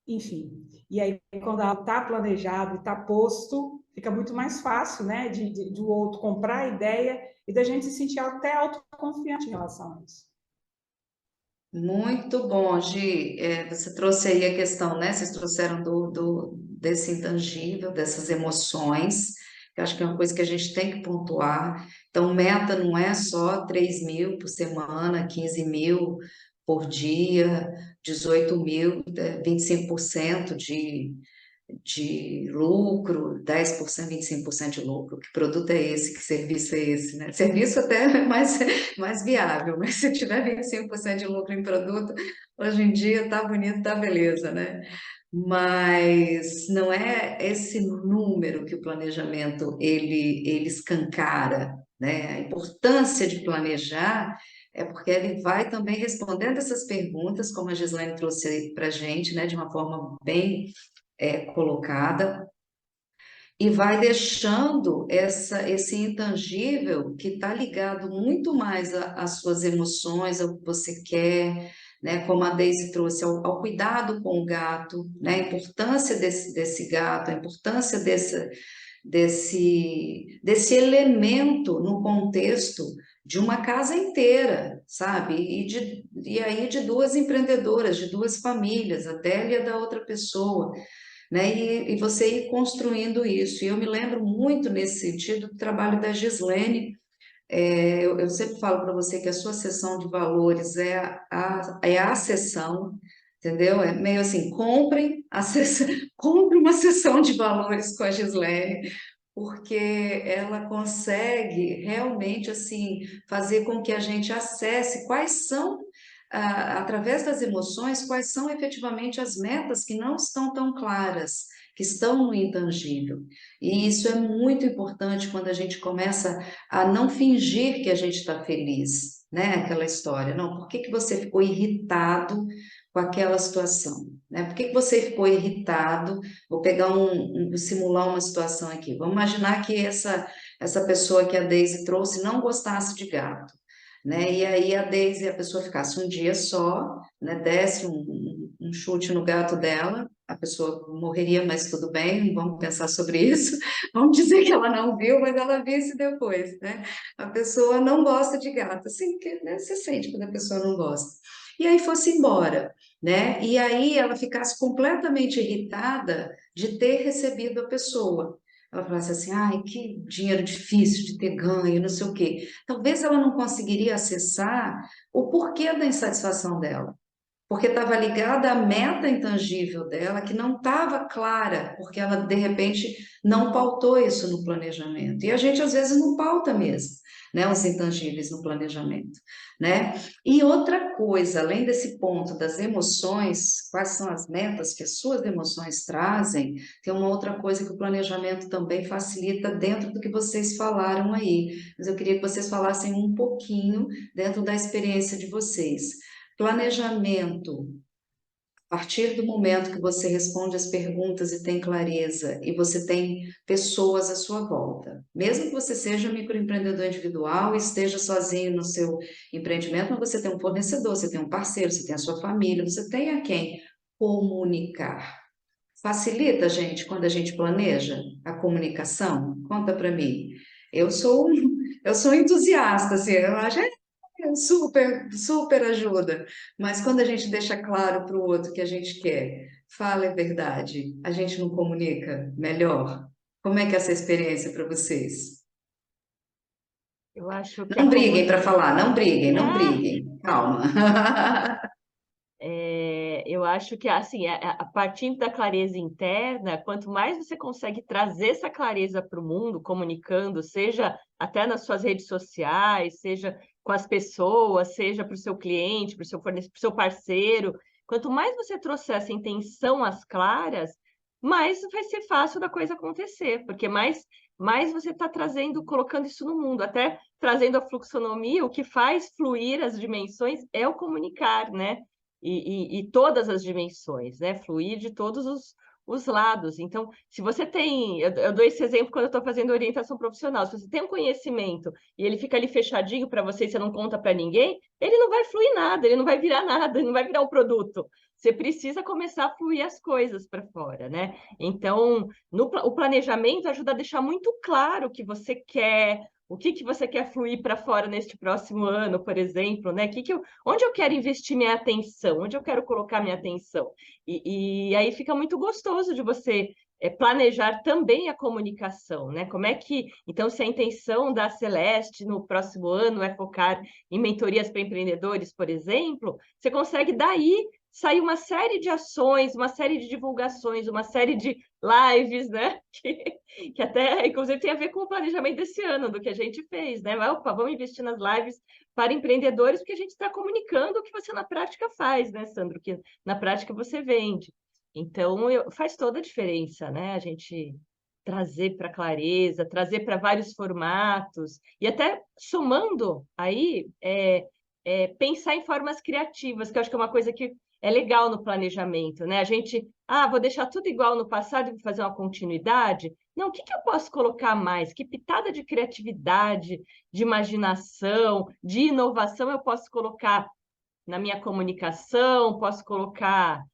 Enfim, e aí quando ela está planejado e está posto, fica muito mais fácil, né, do outro comprar a ideia e da gente se sentir até autoconfiante em relação a isso. Muito bom, Gi. Você trouxe aí a questão, né? Vocês trouxeram desse intangível, dessas emoções, que eu acho que é uma coisa que a gente tem que pontuar. Então, meta não é só 3.000 por semana, 15.000 por dia, 18.000, 25% de lucro, 10%, 25% de lucro. Que produto é esse? Que serviço é esse, né? Serviço até é mais viável, mas se tiver 25% de lucro em produto, hoje em dia tá bonito, tá beleza, né? Mas não é esse número que o planejamento ele escancara, né? A importância de planejar é porque ele vai também respondendo essas perguntas, como a Gislaine trouxe para a gente, né? De uma forma bem colocada, e vai deixando esse intangível que está ligado muito mais às suas emoções, ao que você quer, né? Como a Daisy trouxe, ao cuidado com o gato, né? A importância desse gato, a importância desse elemento no contexto de uma casa inteira, sabe? E aí de duas empreendedoras, de duas famílias, a Délia e a da outra pessoa, né? E você ir construindo isso. E eu me lembro muito nesse sentido do trabalho da Gislene. Eu sempre falo para você que a sua sessão de valores é a sessão, entendeu? É meio assim, comprem a sessão, compre uma sessão de valores com a Gislene, porque ela consegue realmente assim fazer com que a gente acesse quais são, através das emoções, quais são efetivamente as metas que não estão tão claras, que estão no intangível. E isso é muito importante quando a gente começa a não fingir que a gente está feliz, né? Aquela história, não, por que que você ficou irritado com aquela situação, né? Por que que você ficou irritado? Vou pegar simular uma situação aqui. Vamos imaginar que essa pessoa que a Deise trouxe não gostasse de gato, né? E aí a Deise, a pessoa ficasse um dia só, né? Desse um chute no gato dela, a pessoa morreria, mas tudo bem, vamos pensar sobre isso. Vamos dizer que ela não viu, mas ela visse depois, né? A pessoa não gosta de gato, assim, que, né, você sente quando a pessoa não gosta. E aí fosse embora, né? E aí ela ficasse completamente irritada de ter recebido a pessoa. Ela falasse assim, ai, que dinheiro difícil de ter ganho, não sei o quê. Talvez ela não conseguiria acessar o porquê da insatisfação dela, porque estava ligada à meta intangível dela, que não estava clara, porque ela, de repente, não pautou isso no planejamento. E a gente, às vezes, não pauta mesmo, né, os intangíveis no planejamento, né? E outra coisa, além desse ponto das emoções, quais são as metas que as suas emoções trazem, tem uma outra coisa que o planejamento também facilita dentro do que vocês falaram aí. Mas eu queria que vocês falassem um pouquinho dentro da experiência de vocês. Planejamento, a partir do momento que você responde as perguntas e tem clareza, e você tem pessoas à sua volta, mesmo que você seja microempreendedor individual e esteja sozinho no seu empreendimento, mas você tem um fornecedor, você tem um parceiro, você tem a sua família, você tem a quem comunicar. Facilita, gente, quando a gente planeja a comunicação? Conta para mim. Eu sou, eu sou entusiasta, assim, eu acho super, super ajuda. Mas quando a gente deixa claro para o outro que a gente quer, fala a verdade, a gente não comunica melhor? Como é que é essa experiência para vocês? Eu acho que a Não briguem para comunicação. falar, não briguem, não briguem. Calma. Eu acho que, assim, a partir da clareza interna, quanto mais você consegue trazer essa clareza para o mundo, comunicando, seja até nas suas redes sociais, seja com as pessoas, seja para o seu cliente, para o seu fornecedor, para o seu parceiro, quanto mais você trouxer essa intenção às claras, mais vai ser fácil da coisa acontecer, porque mais você está trazendo, colocando isso no mundo, até trazendo a fluxonomia, o que faz fluir as dimensões é o comunicar, né? E todas as dimensões, né? Fluir de todos os lados. Então, se você tem, eu dou esse exemplo quando eu estou fazendo orientação profissional, se você tem um conhecimento e ele fica ali fechadinho para você e você não conta para ninguém, ele não vai fluir nada, ele não vai virar nada, ele não vai virar um produto. Você precisa começar a fluir as coisas para fora, né? Então, o planejamento ajuda a deixar muito claro o que você quer, o que que você quer fluir para fora neste próximo ano, por exemplo, né? Onde eu quero investir minha atenção? Onde eu quero colocar minha atenção? E aí fica muito gostoso de você planejar também a comunicação, né? Como é que, então, se a intenção da Celeste no próximo ano é focar em mentorias para empreendedores, por exemplo, você consegue daí sair uma série de ações, uma série de divulgações, uma série de lives, né? Que até, inclusive, tem a ver com o planejamento desse ano, do que a gente fez, né? Opa, vamos investir nas lives para empreendedores, porque a gente está comunicando o que você na prática faz, né, Sandro? Que na prática você vende. Então, faz toda a diferença, né? A gente trazer para clareza, trazer para vários formatos, e até somando aí, pensar em formas criativas, que eu acho que é uma coisa que é legal no planejamento, né? A gente, vou deixar tudo igual no passado e vou fazer uma continuidade. Não, o que que eu posso colocar mais? Que pitada de criatividade, de imaginação, de inovação eu posso colocar na minha comunicação? Posso colocar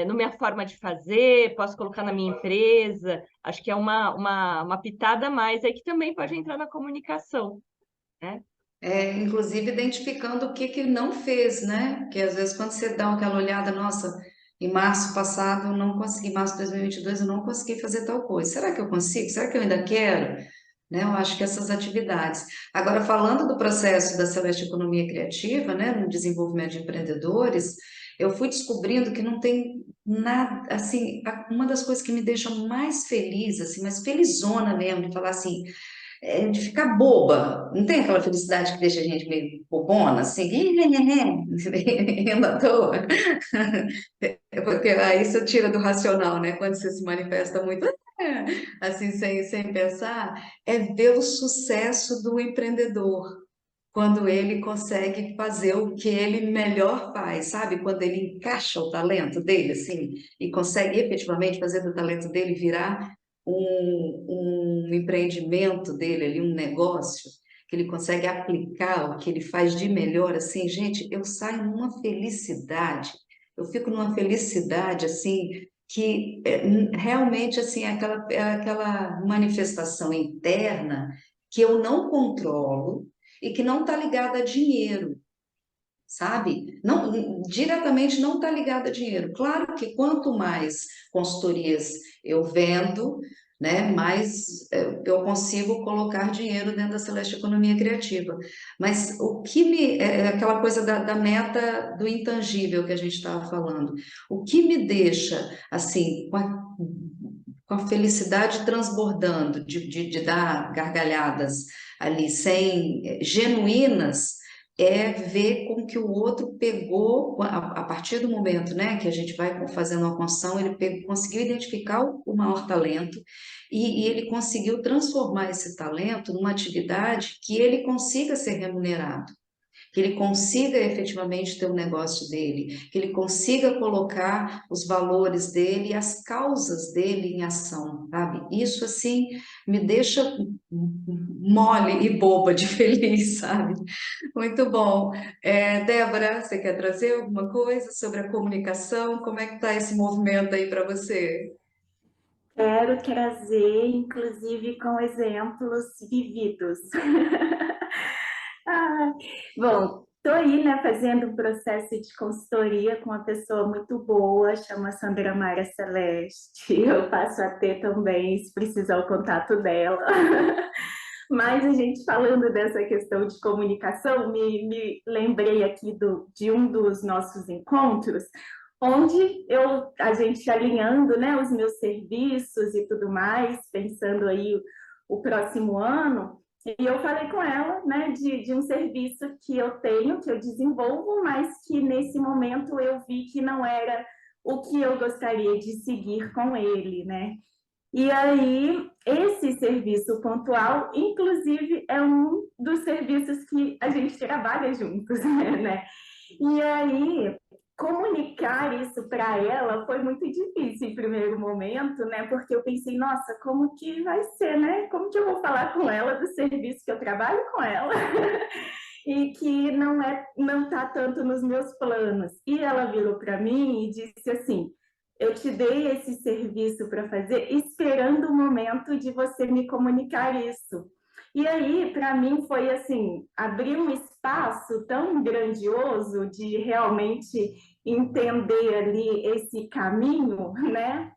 na minha forma de fazer, posso colocar na minha empresa. Acho que é uma pitada a mais aí que também pode entrar na comunicação, né? Inclusive identificando o que que não fez, né? Porque às vezes quando você dá aquela olhada, nossa, em março passado eu não consegui, março de 2022 eu não consegui fazer tal coisa. Será que eu consigo? Será que eu ainda quero? Né? Eu acho que essas atividades. Agora, falando do processo da Celeste Economia Criativa, né, no desenvolvimento de empreendedores, eu fui descobrindo que não tem nada, assim, uma das coisas que me deixa mais feliz, assim, mas felizona mesmo, de falar assim, de ficar boba. Não tem aquela felicidade que deixa a gente meio bobona, assim, rindo à toa. Porque aí você tira do racional, né? Quando você se manifesta muito, assim, sem pensar, é ver o sucesso do empreendedor. Quando ele consegue fazer o que ele melhor faz, sabe? Quando ele encaixa o talento dele, assim, e consegue efetivamente fazer do talento dele virar um empreendimento dele ali, um negócio, que ele consegue aplicar o que ele faz de melhor, assim, gente, eu saio numa felicidade, eu fico numa felicidade, assim, que realmente, assim, é aquela manifestação interna que eu não controlo e que não está ligada a dinheiro, sabe? Não, diretamente não está ligada a dinheiro. Claro que quanto mais consultorias eu vendo, né, mais eu consigo colocar dinheiro dentro da Celeste Economia Criativa. Mas o que é aquela coisa da meta do intangível que a gente estava falando. O que me deixa assim com a felicidade transbordando de dar gargalhadas ali sem genuínas ver com que o outro pegou, a partir do momento, né, que a gente vai fazendo uma construção, ele conseguiu identificar o maior talento e ele conseguiu transformar esse talento numa atividade que ele consiga ser remunerado, que ele consiga efetivamente ter o negócio dele, que ele consiga colocar os valores dele e as causas dele em ação, sabe? Isso, assim, me deixa mole e boba de feliz, sabe? Muito bom. Débora, você quer trazer alguma coisa sobre a comunicação? Como é que está esse movimento aí para você? Quero trazer, inclusive, com exemplos vividos. Ah, bom, estou aí, né, fazendo um processo de consultoria com uma pessoa muito boa, chama Sandra Mara Celeste. Eu passo a ter também, se precisar, o contato dela. Mas a gente falando dessa questão de comunicação, me lembrei aqui de um dos nossos encontros, onde a gente alinhando, né, os meus serviços e tudo mais, pensando aí o próximo ano, e eu falei com ela, né, de um serviço que eu tenho, que eu desenvolvo, mas que nesse momento eu vi que não era o que eu gostaria de seguir com ele, né? E aí, esse serviço pontual, inclusive, é um dos serviços que a gente trabalha juntos, né? E aí, comunicar isso para ela foi muito difícil em primeiro momento, né? Porque eu pensei, nossa, como que vai ser, né? Como que eu vou falar com ela do serviço que eu trabalho com ela? E que não tá tanto nos meus planos. E ela virou para mim e disse assim: eu te dei esse serviço para fazer esperando o momento de você me comunicar isso. E aí, para mim, foi assim, abrir um espaço tão grandioso de realmente entender ali esse caminho, né?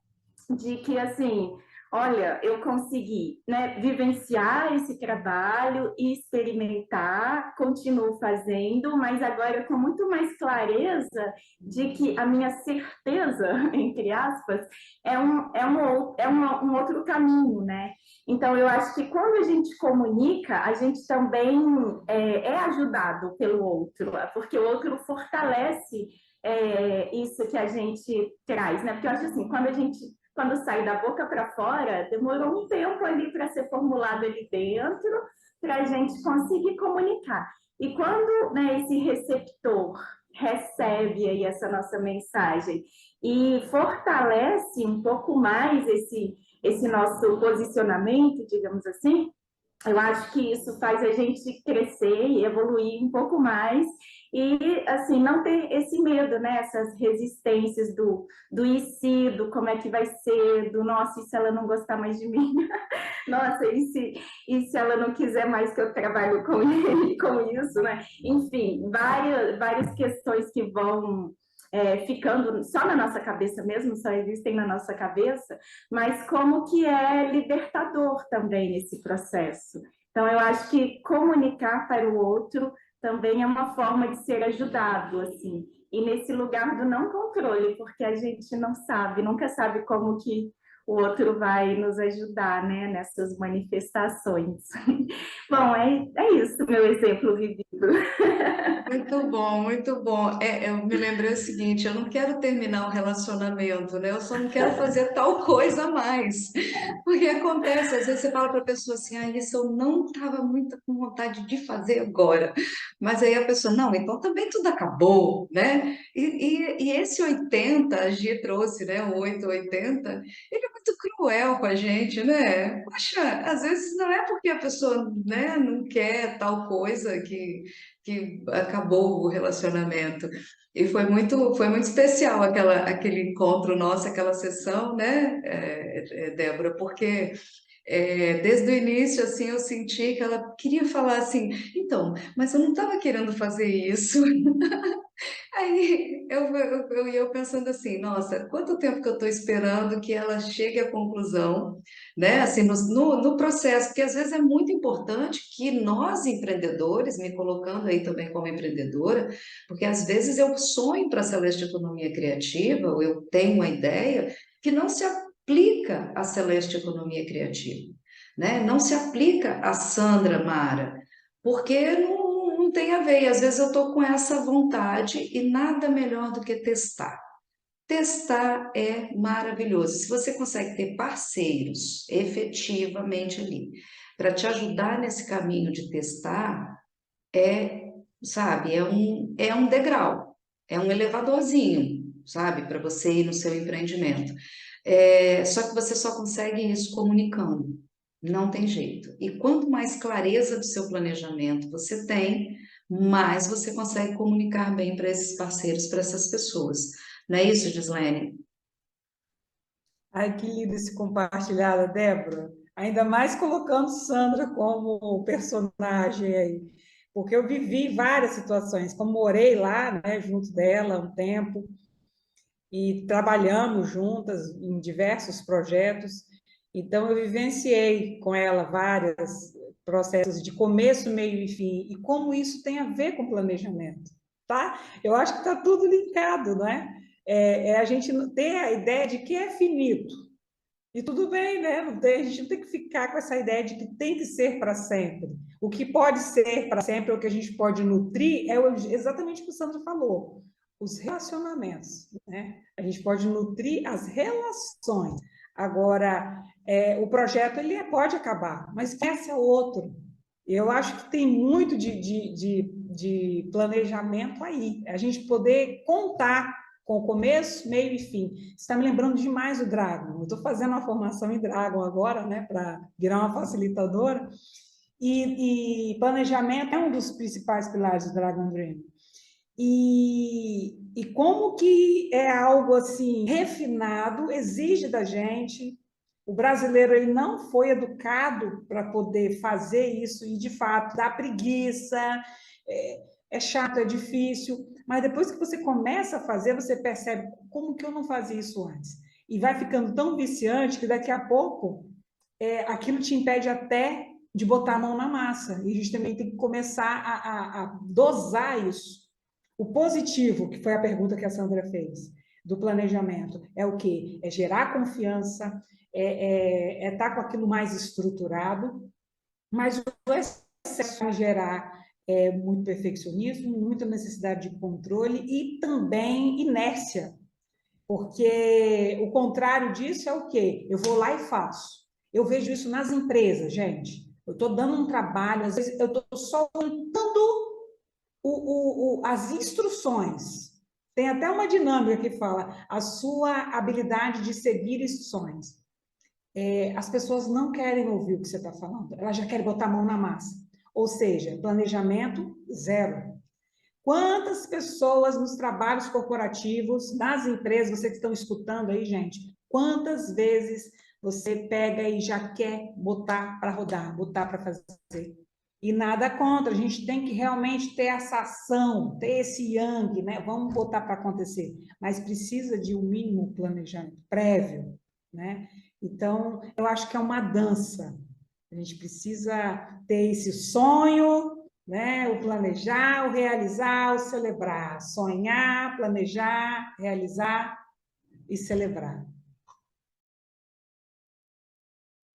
De que, assim, olha, eu consegui, né, vivenciar esse trabalho e experimentar, continuo fazendo, mas agora com muito mais clareza de que a minha certeza, entre aspas, um outro caminho, né? Então, eu acho que quando a gente comunica, a gente também é ajudado pelo outro, porque o outro fortalece isso que a gente traz, né? Porque eu acho assim, quando sai da boca para fora, demorou um tempo ali para ser formulado ali dentro, para a gente conseguir comunicar. E quando, né, esse receptor recebe aí essa nossa mensagem e fortalece um pouco mais esse nosso posicionamento, digamos assim, Eu acho que isso faz a gente crescer e evoluir um pouco mais e, assim, não ter esse medo, né? Essas resistências do e se, do como é que vai ser, do nossa, e se ela não gostar mais de mim? Nossa, e se ela não quiser mais que eu trabalhe com ele, com isso, né? Enfim, várias questões que vão ficando só na nossa cabeça mesmo, só existem na nossa cabeça, mas como que é libertador também esse processo. Então, eu acho que comunicar para o outro também é uma forma de ser ajudado, assim, e nesse lugar do não controle, porque a gente não sabe, nunca sabe como que o outro vai nos ajudar, né, nessas manifestações. Bom, é isso, meu exemplo vivido. Muito bom, muito bom. Eu me lembrei o seguinte, eu não quero terminar um relacionamento, né? Eu só não quero fazer tal coisa a mais. Porque acontece, às vezes você fala para a pessoa assim, ah, isso eu não estava muito com vontade de fazer agora. Mas aí a pessoa, não, então também tudo acabou, né? E esse 80, a Gi trouxe, né? O 880, ele é muito cruel com a gente, né? Poxa, às vezes não é porque a pessoa, né, não quer tal coisa que acabou o relacionamento. E foi muito especial aquele encontro nosso, aquela sessão, né, Débora, porque desde o início, assim, eu senti que ela queria falar assim, então, mas eu não estava querendo fazer isso. Aí eu pensando assim, nossa, quanto tempo que eu estou esperando que ela chegue à conclusão, né? Assim, no processo, porque às vezes é muito importante que nós empreendedores, me colocando aí também como empreendedora, porque às vezes eu sonho para a Celeste Economia Criativa, ou eu tenho uma ideia que não se aplica à Celeste Economia Criativa, né? Não se aplica à Sandra Mara, porque não tem a ver. E às vezes eu estou com essa vontade e nada melhor do que testar. Testar é maravilhoso. Se você consegue ter parceiros efetivamente ali para te ajudar nesse caminho de testar, sabe, é um degrau, é um elevadorzinho, sabe, para você ir no seu empreendimento. Só que você só consegue isso comunicando. Não tem jeito. E quanto mais clareza do seu planejamento você tem, mais você consegue comunicar bem para esses parceiros, para essas pessoas. Não é isso, Gislaine? Ai, que lindo esse compartilhado, Débora. Ainda mais colocando Sandra como personagem aí, porque eu vivi várias situações, como morei lá, né, junto dela um tempo, e trabalhamos juntas em diversos projetos. Então, eu vivenciei com ela vários processos de começo, meio e fim, e como isso tem a ver com planejamento, tá? Eu acho que está tudo linkado, né? A gente ter a ideia de que é finito. E tudo bem, né? A gente não tem que ficar com essa ideia de que tem que ser para sempre. O que pode ser para sempre, o que a gente pode nutrir, exatamente o que o Sandro falou, os relacionamentos, né? A gente pode nutrir as relações. Agora, o projeto ele pode acabar, mas esse é outro. Eu acho que tem muito de planejamento aí. A gente poder contar com começo, meio e fim. Você está me lembrando demais do Dragon. Eu estou fazendo uma formação em Dragon agora, né, para virar uma facilitadora. E planejamento é um dos principais pilares do Dragon Dream. E como que é algo assim refinado, exige da gente. O brasileiro ele não foi educado para poder fazer isso e de fato dá preguiça, é chato, é difícil, mas depois que você começa a fazer, você percebe como que eu não fazia isso antes. E vai ficando tão viciante que daqui a pouco aquilo te impede até de botar a mão na massa. E a gente também tem que começar a dosar isso. O positivo, que foi a pergunta que a Sandra fez, do planejamento, é o quê? É gerar confiança, estar com aquilo mais estruturado, mas o excesso vai gerar muito perfeccionismo, muita necessidade de controle e também inércia, porque o contrário disso é o quê? Eu vou lá e faço. Eu vejo isso nas empresas, gente. Eu estou dando um trabalho, às vezes eu estou só contando as instruções. Tem até uma dinâmica que fala a sua habilidade de seguir instruções. as pessoas não querem ouvir o que você está falando, elas já querem botar a mão na massa. Ou seja, planejamento zero. Quantas pessoas nos trabalhos corporativos, nas empresas, vocês que estão escutando aí, gente, quantas vezes você pega e já quer botar para rodar, botar para fazer? E nada contra, a gente tem que realmente ter essa ação, ter esse yang, né? Vamos botar para acontecer, mas precisa de um mínimo planejamento prévio, né? Então, eu acho que é uma dança. A gente precisa ter esse sonho, né? O planejar, o realizar, o celebrar. Sonhar, planejar, realizar e celebrar.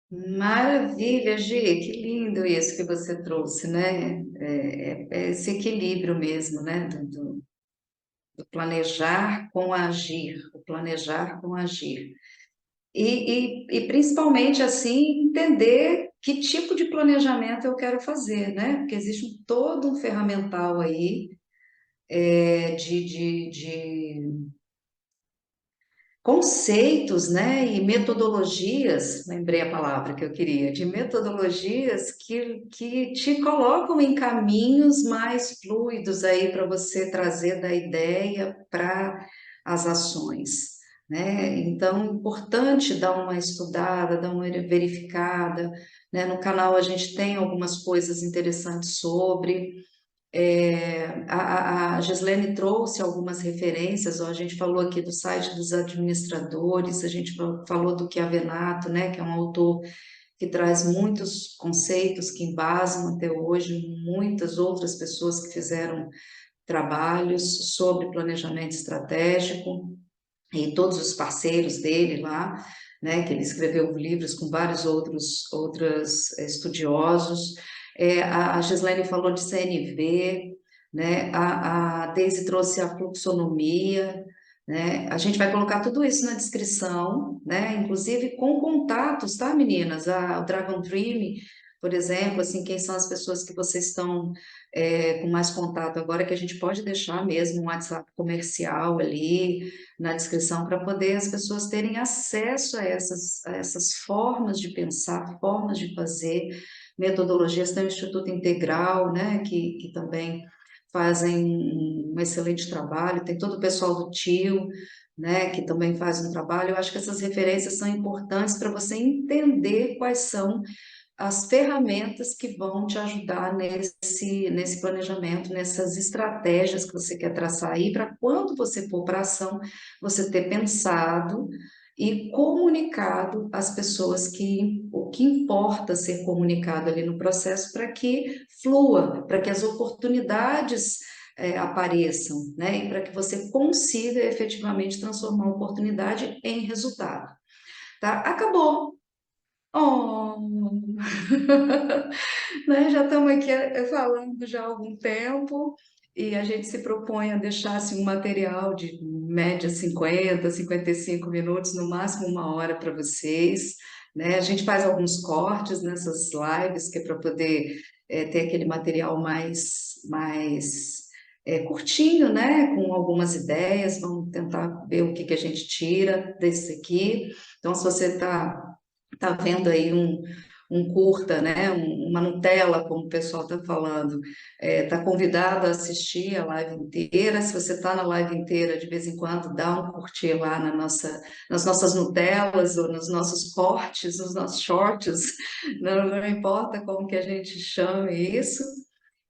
Maravilha, Gi, que lindo isso que você trouxe, né? É esse equilíbrio mesmo, né? Do planejar com agir, o planejar com agir. E principalmente assim, entender que tipo de planejamento eu quero fazer, né? Porque existe todo um ferramental aí de conceitos, né, e metodologias, lembrei a palavra que eu queria, de metodologias que te colocam em caminhos mais fluidos aí para você trazer da ideia para as ações, né? Então, é importante dar uma estudada, dar uma verificada, né? No canal a gente tem algumas coisas interessantes sobre. A Gislene trouxe algumas referências, ó, a gente falou aqui do site dos administradores, a gente falou do Chiavenato, né, que é um autor que traz muitos conceitos que embasam até hoje muitas outras pessoas que fizeram trabalhos sobre planejamento estratégico, e todos os parceiros dele lá, né, que ele escreveu livros com vários outros estudiosos. A Gislene falou de CNV, né, a Deise trouxe a fluxonomia, né, a gente vai colocar tudo isso na descrição, né, inclusive com contatos, tá, meninas? O Dragon Dream, por exemplo, assim, quem são as pessoas que vocês estão com mais contato agora, que a gente pode deixar mesmo um WhatsApp comercial ali, na descrição para poder as pessoas terem acesso a essas formas de pensar, formas de fazer, metodologias. Tem o Instituto Integral, né, que também fazem um excelente trabalho, tem todo o pessoal do TIO, né, que também faz um trabalho. Eu acho que essas referências são importantes para você entender quais são as ferramentas que vão te ajudar nesse planejamento, nessas estratégias que você quer traçar aí, para quando você for para ação, você ter pensado e comunicado às pessoas que o que importa ser comunicado ali no processo para que flua, para que as oportunidades apareçam, né? E para que você consiga efetivamente transformar a oportunidade em resultado. Tá? Acabou. Oh, né? Já estamos aqui falando já há algum tempo e a gente se propõe a deixar assim, um material de média 50, 55 minutos, no máximo 1 hora para vocês, né? A gente faz alguns cortes nessas lives que é para poder ter aquele material mais curtinho, né? Com algumas ideias, vamos tentar ver o que que a gente tira desse aqui. Então, se você tá vendo aí um curta, né, uma Nutella, como o pessoal está falando, está convidado a assistir a live inteira. Se você está na live inteira, de vez em quando, dá um curtir lá nas nossas Nutellas ou nos nossos cortes, nos nossos shorts, não importa como que a gente chame isso.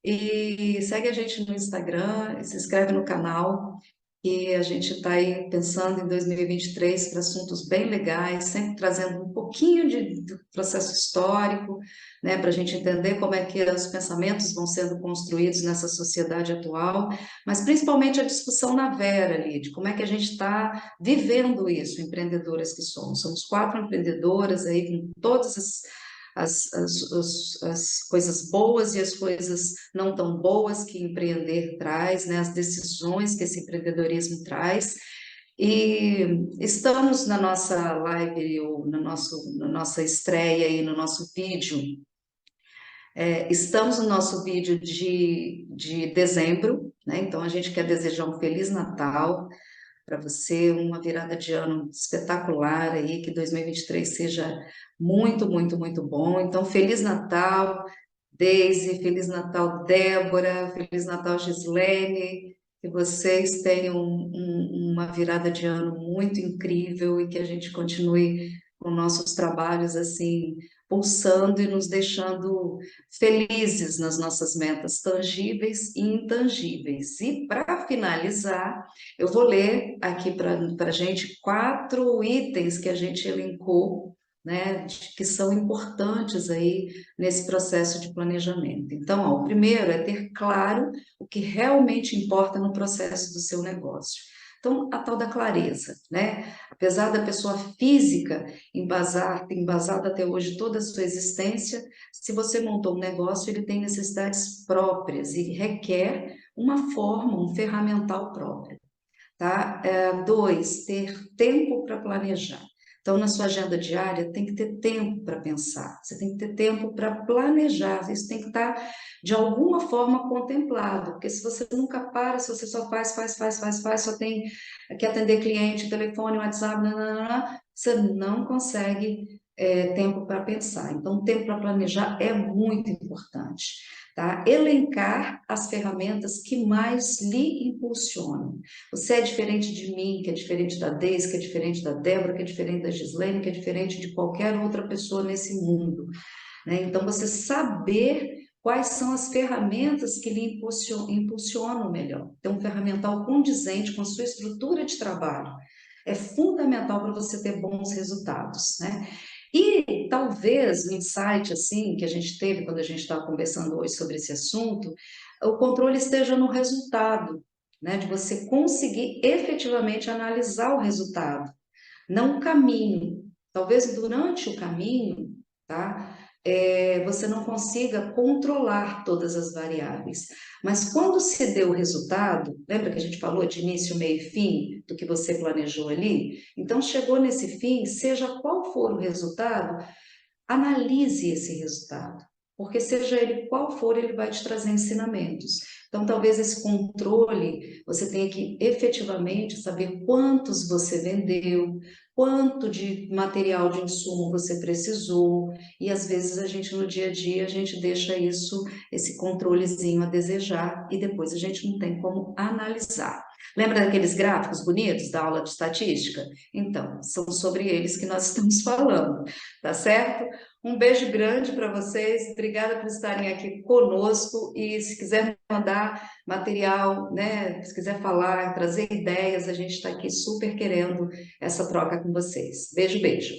E segue a gente no Instagram, se inscreve no canal, e a gente está aí pensando em 2023 para assuntos bem legais, sempre trazendo um pouquinho do processo histórico, né, para a gente entender como é que os pensamentos vão sendo construídos nessa sociedade atual, mas principalmente a discussão na Vera ali, de como é que a gente está vivendo isso, empreendedoras que somos. Somos 4 empreendedoras aí com todas as coisas boas e as coisas não tão boas que empreender traz, né? As decisões que esse empreendedorismo traz. E estamos na nossa live, ou na nossa estreia aí, no nosso vídeo. Estamos no nosso vídeo de dezembro, né? Então a gente quer desejar um Feliz Natal para você, uma virada de ano espetacular aí, que 2023 seja muito, muito, muito bom. Então, Feliz Natal, Deise, Feliz Natal, Débora, Feliz Natal, Gislene, que vocês tenham uma virada de ano muito incrível e que a gente continue com nossos trabalhos assim, pulsando e nos deixando felizes nas nossas metas tangíveis e intangíveis. E para finalizar, eu vou ler aqui para a gente 4 itens que a gente elencou, né, que são importantes aí nesse processo de planejamento. Então, ó, o primeiro é ter claro o que realmente importa no processo do seu negócio. Então, a tal da clareza, né? Apesar da pessoa física ter embasado até hoje toda a sua existência, se você montou um negócio, ele tem necessidades próprias e requer uma forma, um ferramental próprio, tá? 2, ter tempo para planejar. Então, na sua agenda diária, tem que ter tempo para pensar, você tem que ter tempo para planejar, isso tem que estar, de alguma forma, contemplado, porque se você nunca para, se você só faz, só tem que atender cliente, telefone, WhatsApp, nananana, você não consegue tempo para pensar. Então, tempo para planejar é muito importante, tá? Elencar as ferramentas que mais lhe impulsionam. Você é diferente de mim, que é diferente da Deise, que é diferente da Débora, que é diferente da Gislene, que é diferente de qualquer outra pessoa nesse mundo, né? Então, você saber quais são as ferramentas que lhe impulsionam melhor. Então, um ferramental condizente com a sua estrutura de trabalho é fundamental para você ter bons resultados, né? E talvez o insight assim que a gente teve quando a gente estava conversando hoje sobre esse assunto, o controle esteja no resultado, né? De você conseguir efetivamente analisar o resultado, não o caminho. Talvez durante o caminho, tá? Você não consiga controlar todas as variáveis. Mas quando se deu o resultado, lembra que a gente falou de início, meio e fim do que você planejou ali? Então, chegou nesse fim, seja qual for o resultado, analise esse resultado, porque seja ele qual for, ele vai te trazer ensinamentos. Então, talvez esse controle, você tenha que efetivamente saber quantos você vendeu, quanto de material de insumo você precisou, e às vezes a gente no dia a dia, a gente deixa isso, esse controlezinho a desejar, e depois a gente não tem como analisar. Lembra daqueles gráficos bonitos da aula de estatística? Então, são sobre eles que nós estamos falando, tá certo? Um beijo grande para vocês, obrigada por estarem aqui conosco e se quiser mandar material, né, se quiser falar, trazer ideias, a gente está aqui super querendo essa troca com vocês. Beijo, beijo.